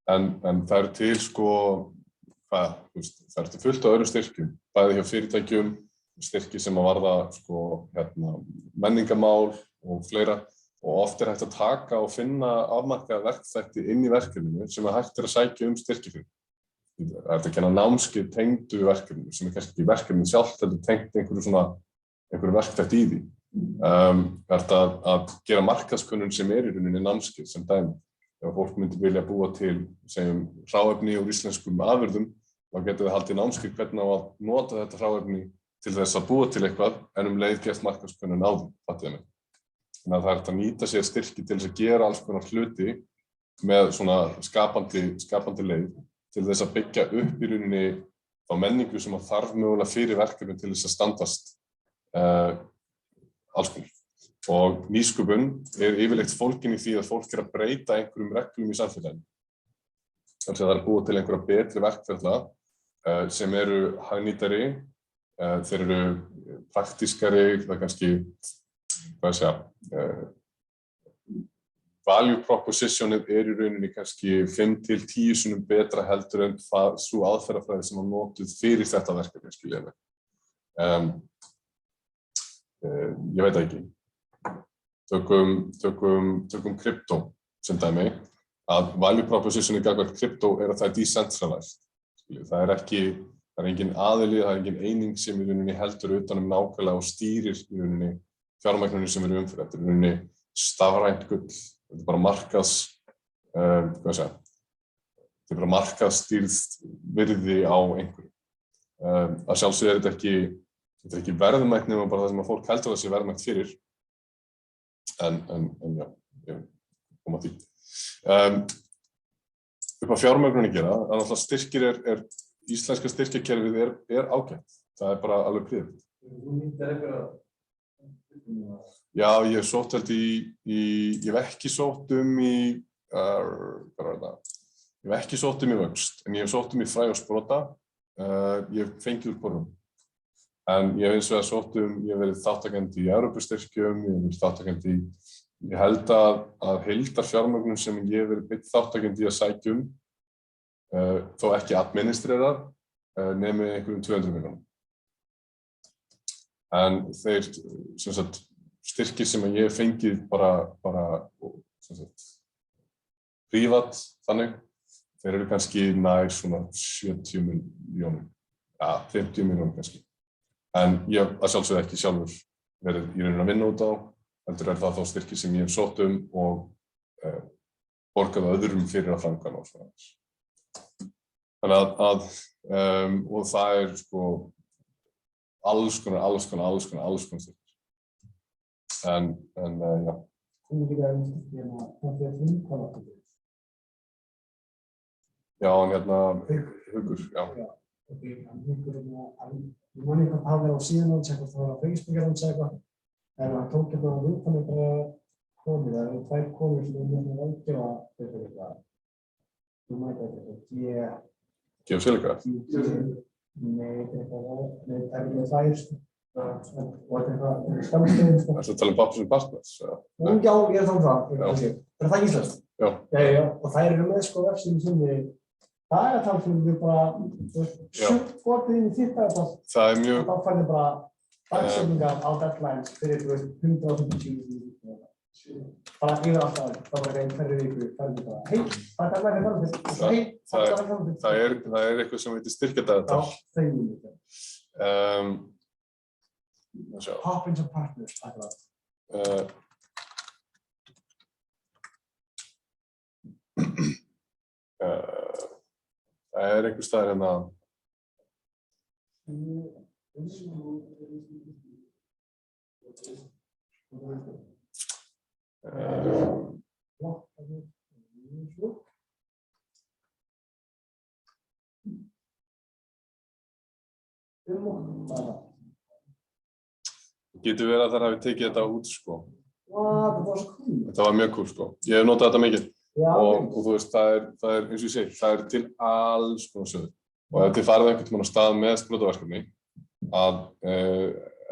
En það eru til sko, það eru til fullt af öðrum styrkjum, bæði hjá fyrirtækjum, styrki sem að varða sko, menningamál og fleira, og oft hægt að taka og finna afmarkaða verkþætti inn í verkefninu sem hægt að sækja styrki fyrir. Það er að kenna námskeið tengdu verkefninu sem kannski ekki verkefnið sjálft heldur tengt einhverju verkþætti í því. Það er að gera markaðskönnun sem í rauninni námskeið sem dæmi. Ef fólk myndi vilja búa til segjum hráefni úr íslenskum afurðum, þá getur þið haldið námskeið hvernig á að nota þetta hráefni til þess að búa til eitthvað en leið gert markaðskönnun á því, fattiði mig. Þannig að það er að nýta sér styrki til þess að gera alls konar hluti með svona skapandi leið til þess að byggja upp í rauninni þá menningu sem að þarf mögulega fyrir verkefni til þess að standast alls konar. Og nýsköpun yfirleitt fólgin í því að fólk að breyta einhverjum reglum í samfélaginu. Þannig að það er búið til einhverja betri verkferla sem eru hagnýtari, þeir eru praktískari, það er kannski, value propositionið í rauninni kannski 5-10 sinnum betra heldur en sú aðferðafræði sem var notuð fyrir þetta verkefni, skilja mig. Ég veit ekki. Tökum kryptó sem dæmi, að value propositionið gagnvart kryptó að það er decentralized. Það er engin aðili, það er engin eining sem í rauninni heldur utan nákvæmlega og stýrir í rauninni fjármagninu sem eru umfyrir. Þetta er í rauninni stafrænt gull. Þetta er bara markaðsstýrð virði á einhverju. Að sjálfsögðu er þetta ekki verðmætt nema bara það sem að fólk heldur að það sé verðmætt fyrir. En já, ég kom að því. Upp á fjármögnun að gera, að náttúrulega styrkir íslenska styrkjakerfið er ágætt. Það er bara alveg prýðilegt. Þú nýttir eitthvað. Já, ég hef sótt ég hef ekki sótt í vöxt, en ég hef sótt í fræ og sprota. Ég hef fengið úr hvorum. En ég hef hins vegar sótt ég hef verið þátttakandi í Evrópustyrkjum, ég hef verið þátttakandi ég held að heildarfjármögnun sem ég hef verið beinn þátttakandi í að sækja þó ekki administrerar, nemi einhverjum 200 milljónum. En þeir styrkir sem ég hef fengið bara prívat þannig, þeir eru kannski nær svona 70 milljónum, 50 milljónum kannski. En ég hef að sjálfsögðu ekki sjálfur verið í rauninni að vinna út á, heldur það þá styrkir sem ég hef sótt og borgað öðrum fyrir að framkvæma og svona. Þannig og það er sko alls konar styrkir. En já. Já, Haukur, já. Ég man ekki hvað það var á síðan hans eitthvað, það var á Facebook hans eitthvað, en það tók eitthvað að viðkvæmlega bara komið, það eru 2 konur sem mjög velgefa fyrir eitthvað, þú mæta eitthvað, Gefa Silica? Nei, það er ekki 2, og þetta er eitthvað skamstöðum. Það er að tala Pappers & Partners? Já, ég er það. Er það íslenskt? Já. Já, og þær eru með sko vefsíðu sinni. Það er að tala fyrir við bara skotið inn í þitt aðeins. Það er mjög... Þá færðu bara dagsetningar á deadlines fyrir 150. Bara yfir alltaf aðeins. Það var einn hverju viku. Það er deadline framöndið. Það er eitthvað sem heitir styrkjadagatal. Já, þeim. Pappers & Partners. Það er einhver staðar hérna. Getur verið að það hafi tekið þetta út sko. Þetta var mjög cool sko. Ég hef notað þetta mikið. Og þú veist, það er eins og ég segi, það er til alls konar sjóður. Og ef þið farið einhvern veginn á stað með sprotaverkefni, að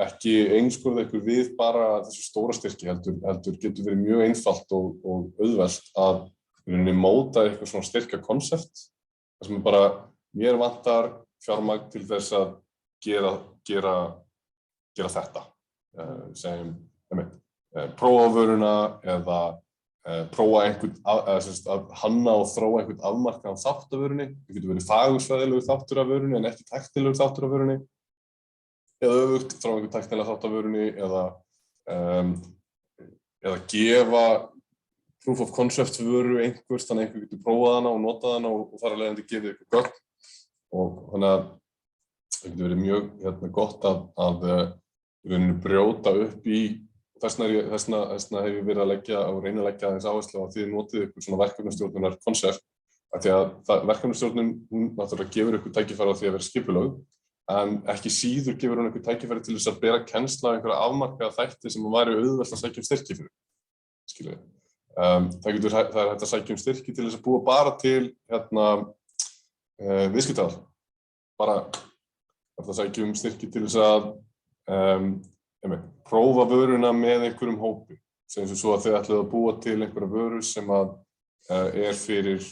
ekki einskorða ykkur við bara þessu stóra styrki heldur getur verið mjög einfalt og auðvelt að í rauninni móta eitthvað svona styrkja konsept, þar sem bara mér vantar fjármagn til þess að gera þetta, segjum, prófa vöruna eða prófa að hanna og þróa einhvern afmarkaðan þátt af vörunni. Það getur verið fagursfræðilegur þáttur af vörunni en ekki tæknilegur þáttur af vörunni. Eða öfugt, þróa einhvern tæknilega þátt af vörunni eða gefa proof of concept vöru einhvers, þannig að einhver getur prófað hana og notað hana og þar að leiðandi gefið ykkur gögn. Og þannig að það getur verið mjög gott að í rauninni brjóta upp í. Þess vegna hef ég verið að reyna að leggja aðeins áherslu á að þið notið ykkur svona verkefnastjórnunar konsept, af því að verkefnastjórnun hún náttúrulega gefur ykkur tækifæri á því að vera skipulögð, en ekki síður gefur hún ykkur tækifæri til þess að bera kennsla á einhverja afmarkaða þætti sem væri auðvelt að sækja styrki fyrir. Skiljiði. Það er hægt að sækja styrki til þess að búa bara til viðskiptaðal. Bara að sækja styrki til þess að prófa vöruna með einhverjum hópi, sem svo að þið ætlaðu að búa til einhverja vöru sem er fyrir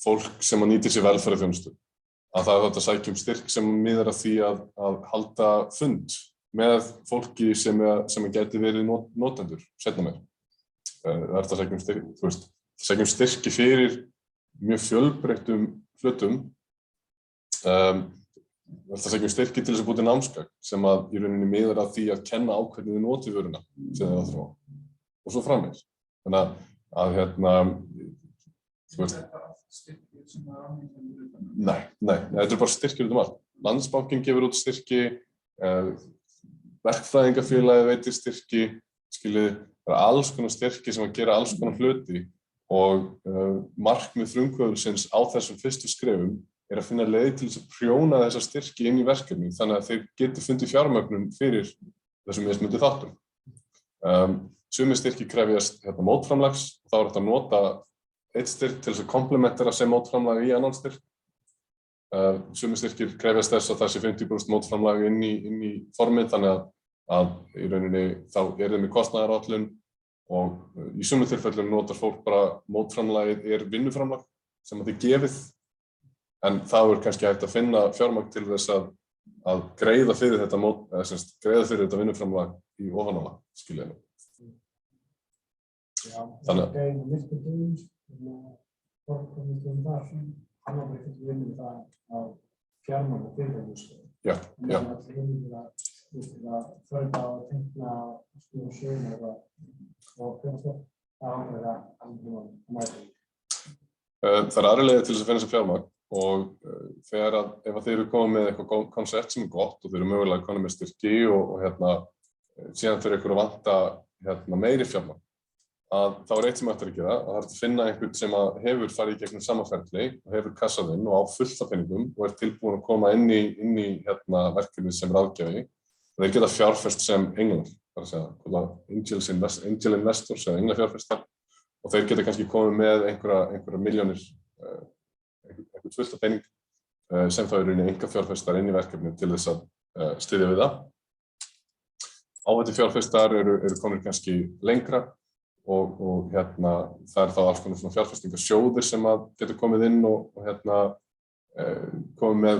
fólk sem nýtir sér velferðarþjónustu. Að það er þetta að sækja styrk sem miðar að því að halda fund með fólki sem gæti verið notendur seinna meir. Það er þetta að sækja styrki fyrir mjög fjölbreyttum hlutum. Það sækjum styrki til þess að búa til námsgagn sem í rauninni miðar að því að kenna á hvernig þið notið vöruna sem þið að þróa og svo framvegis. Þannig að Nei, þetta bara styrkir út allt. Landsbankinn gefur út styrki, verkfræðingafélagið veitir styrki, skiljiði, það alls konar styrki sem að gera alls konar hluti og markmið frumkvöðulsins á þessum fyrstu skrefum er að finna leið til þess að prjóna þessa styrki inn í verkefni þannig að þeir geti fundið fjármögnun fyrir þessum mismunandi þáttum. Sumir styrki krefjast mótframlags, þá er þetta að nota eitt styrk til þess að komplementera sem mótframlag í annan styrk. Sumir styrkir krefjast þess að það sé 50% mótframlag inn í formið þannig að í rauninni þá er þeim með kostnaðaráætlun og í sumum tilfellum notar fólk bara mótframlagið er vinnuframlag sem að þið gefið. En það er kannski hægt að finna fjármagn til þess að greiða fyrir þetta vinnuframlag í ofanálag, skiljiði. Þannig það er aðra leiðir til þess að finna þessi fjármagn. Og ef þeir eru komið með eitthvað konsept sem er gott og þeir eru mögulega komið með styrki og síðan fyrir ykkur að vanta meiri fjármagn, þá er eitt sem hægt að gera, að það er að finna einhvern sem hefur farið í gegnum sama ferli og hefur kassað inn og á fullt af peningum og er tilbúin að koma inn í verkefnið sem ráðgjafi. Þeir geta fjárfest sem englar, það er að segja angel investors eða englafjárfestar og þeir geta kannski komið með einhverja milljónir einhvern fullt af pening sem þá eru einkafjárfestar inn í verkefni til þess að styðja við það. Áhættufjárfestar eru komnir kannski lengra og það er þá alls konar svona fjárfestingarsjóðir sem geta komið inn og komið með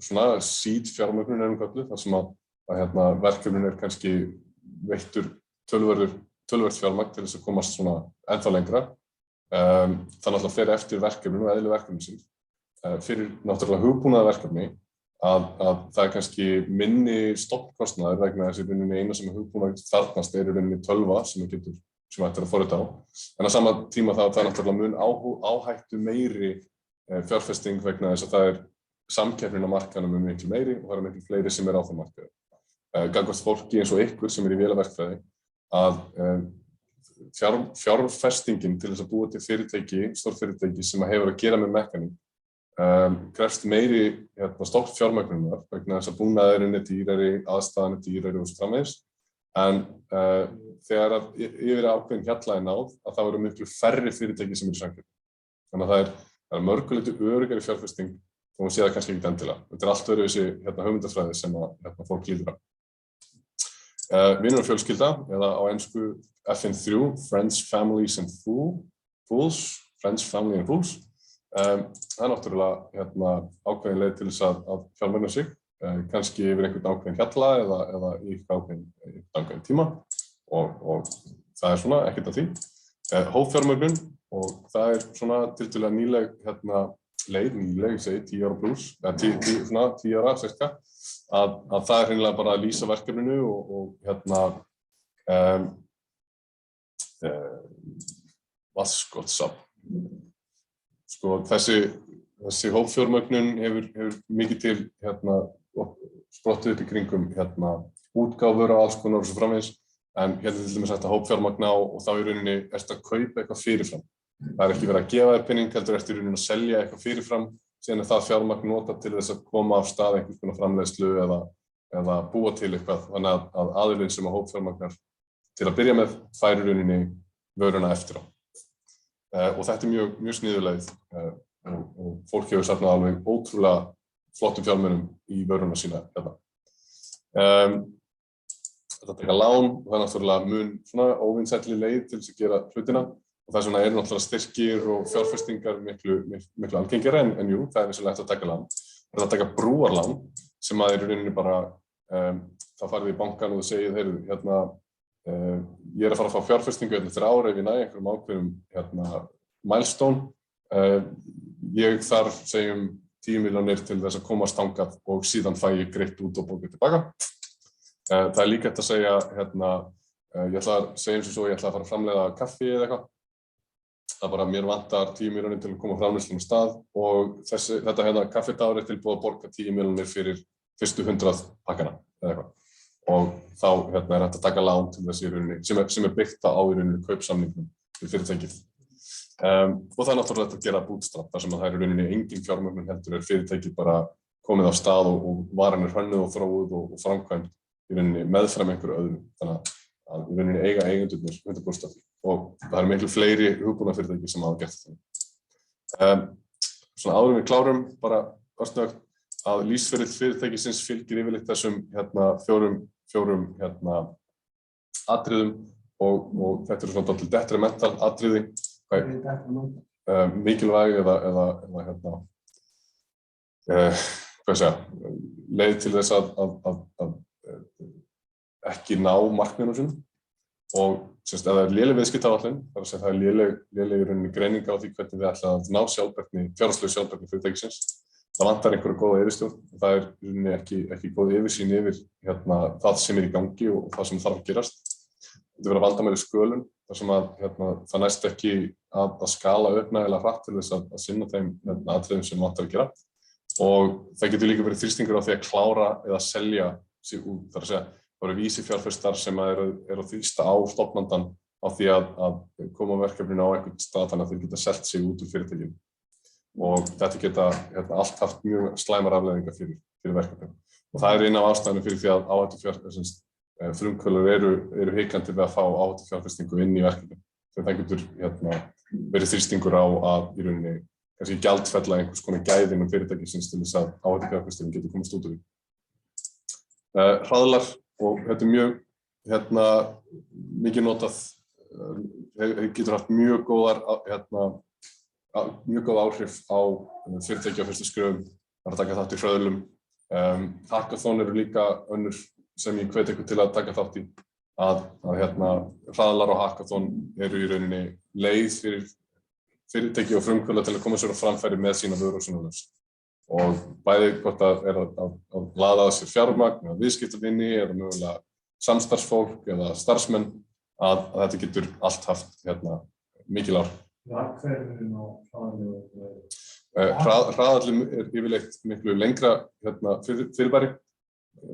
svona seed fjármögnun kölluð, þar sem að verkefnin er kannski veittur töluvert fjármagn til þess að komast svona ennþá lengra. Þannig að fer eftir verkefninu og eðli verkefnisins. Fyrir náttúrulega hugbúnaða verkefni að það er kannski minni stofnkostnaður vegna þess að eina sem hugbúnaður þarfnast er í rauninni tölva sem ættir að forrita á. En á sama tíma það er náttúrulega mun áhættu meiri fjárfesting vegna þess að það er samkeppnin á markaðnum miklu meiri og það eru miklu fleiri sem á þeim markaði. Gagnvart fólki eins og ykkur sem í vélaverkfræði að fjárfestingin til þess að búa til stórfyrirtæki sem hefur að gera með mekaník krefst meiri stofnfjármögnunar vegna þess að búnaðurinn er dýrari, aðstaðan er dýrari og svo framvegis. En þegar yfir ákveðin hjalla er náð að þá eru miklu færri fyrirtæki sem eru í samkeppni. Þannig að það er mörguleyti öruggari fjárfesting og hún sé það kannski ekkert endilega. Þetta er allt öðruvísi hugmyndafræði sem fólk lítur á. Vinur og fjölskylda, eða á ensku FN3, Friends, Families and Fool. Fools, Friends, Family and Fools. Það náttúrulega ákveðin leið til þess að fjármagna sig, kannski yfir einhvern ákveðin hjalla eða í ákveðin tíma og það svona ekkert af því. Hópfjármögnun og það svona tiltölulega nýleg leið, ég segi 10 ára plus, 10 ára cirka, að það hreinlega bara að lýsa verkefninu og Vatnsskotssafn. Sko þessi hópfjármögnun hefur mikið til sprottið upp í kringum útgáfur á alls konar og svo framvegis, en til dæmis hægt að hópfjármagna og þá í rauninni ertu að kaupa eitthvað fyrirfram. Það ekki verið að gefa þér pening, heldur ertu í rauninni að selja eitthvað fyrirfram, síðan það fjármagn notað til þess að koma af stað einhvers konar framleiðslu eða búa til eitthvað, þannig að aðilinn sem að hópfjármagnar til að byrja með fær í rauninni vöruna eftir á. Og þetta er mjög sniðuleið og fólk hefur safnað alveg ótrúlega flottum fjármunum í vöruna sína hérna. Þetta taka lán og það er náttúrulega mun svona óvinsælli leið til þess að gera hlutina og þess vegna náttúrulega styrkir og fjárfestingar miklu algengari en jú, það er vissulega hægt að taka lán. Það er að taka brúarlán sem að í rauninni bara þá farið í bankann og þú segið, heyrðu, ég er að fara að fá fjárfestingu eftir ári ef ég næ einhverjum ákveðum milestone. Ég þarf, segjum 10 milljónir til þess að komast þangað og síðan fæ ég greitt út og borgað tilbaka. Það er líka hægt að segja, ég ætla að segja eins og svo, ég ætla að fara að framleiða kaffi eða eitthvað. Það er bara mér vantar 10 milljónir til að koma framleiðslunum af stað og þetta kaffidár er tilbúið að borga 10 milljónir fyrir fyrstu 100 pakkana eða eitthvað. Og þá er hægt að taka lán til þess í rauninni, sem er byggt á í rauninni kaupsamningum til fyrirtækið. Og það er náttúrulega að gera bootstrap, þar sem að það er í rauninni engin fjármögnun heldur fyrirtækið bara komið af stað og varan er hönnuð og þróuð og framkvæmd í rauninni meðfram einhverju öðru. Þannig að í rauninni eiga eigendurnir 100% af því og það eru miklu fleiri hugbúnaðarfyrirtæki sem hafa gert þetta. Svona áður en við klárum bara örstugt að lífsferill fyrirtækisins fylgir yfirleitt þessum fjórum atriðum og þetta eru svona dálítið detrimental atriði, mikilvæg eða leið til þess að ekki ná markmiðunum sínum og ef það er léleg viðskiptaáætlun, þar að segja það er léleg í rauninni greining á því hvernig við ætla að ná fjárhagslegu sjálfbærni fyrirtækisins. Það vantar einhverja góða yfirstjórn og það er í rauninni ekki góð yfirsýn yfir það sem er í gangi og það sem þarf að gerast. Þetta verður vandamæli skölun, þar sem það næst ekki að skala upp nægilega hratt til þess að sinna þeim atriðum sem vantar að gera. Og það getur líka verið þrýstingur á því að klára eða selja sig út, þar að segja það eru vísifjárfestar sem eru að þrýsta á stofnandann á því að koma verkefninu á einhvern stað þannig að þeir geta selt sig út úr fyrirtækinu. Og þetta geta allt haft mjög slæmar afleiðingar fyrir verkefninu. Og það er eina af ástæðunum fyrir því að áhættufjárfestingar frumkvöðlar eru hikandi við að fá áhættufjárfestingu inn í verkefninu. Það getur verið þrýstingur á að í rauninni kannski gjaldfella einhvers konar gæði innan fyrirtækisins til þess að áhættufjárfestingar getur komast út úr því. Hraðlar og þetta er mjög mikið notað, getur haft mjög góð áhrif á fyrirtæki á fyrstu skrefum, að taka þátt í hröðlum. Hackathon eru líka önnur sem ég hvet ykkur til að taka þátt í, að hraðlar og hackathon eru í rauninni leið fyrir fyrirtæki og frumkvöðla til að koma sér á framfæri með sína vöru og sína lausn. Og bæði hvort að laða að sér fjármagn eða viðskiptavini eða mögulega samstarfsfólk eða starfsmenn að þetta getur allt haft mikil áhrif. Hverfurinn á Hraðallinn er yfirleitt miklu lengra fyrirbæri,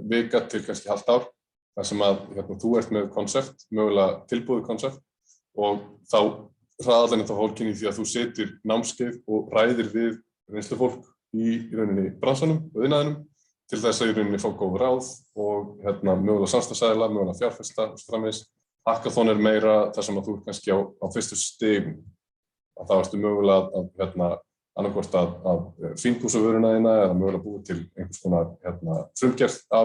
vika til kannski hálft ár, þar sem að þú ert með konsept, mögulega tilbúið konsept og þá hraðallinn er þá fólkin í því að þú setur námskeið og ræðir við reynslufólk í rauninni bransanum og iðnaðinum til þess að í rauninni fá góð ráð og mögulega samstarfsaðila, mögulega fjárfesta og svo framvegis. Hackathon er meira þar sem að þú kannski á fyrstu stigum að þá ertu mögulega að annarkvort að fínpúsa vöruna þína eða mögulega búið til einhvers konar frumgerð af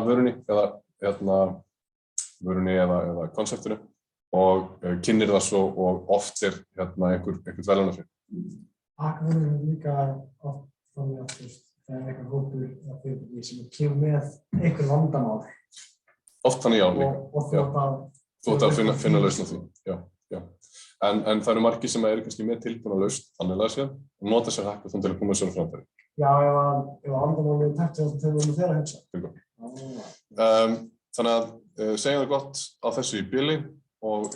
vörunni eða konseptinu og kynnir það svo og oft einhvern verðlaunafé. Hackathon er líka oft þannig að það er eitthvað hópur eða fyrirtæki sem kemur með einhver vandamál. Oft þannig já líka. Og þú átt að finna lausn á því. Já. En það eru margir sem eru kannski með tilbúna lausn þannig séð og nota sér hackathon til að koma sér á framfæri. Já, ef vandamálið er takt þessum tegum þeirra að hugsa. Þannig að segjum það gott á þessu í bili og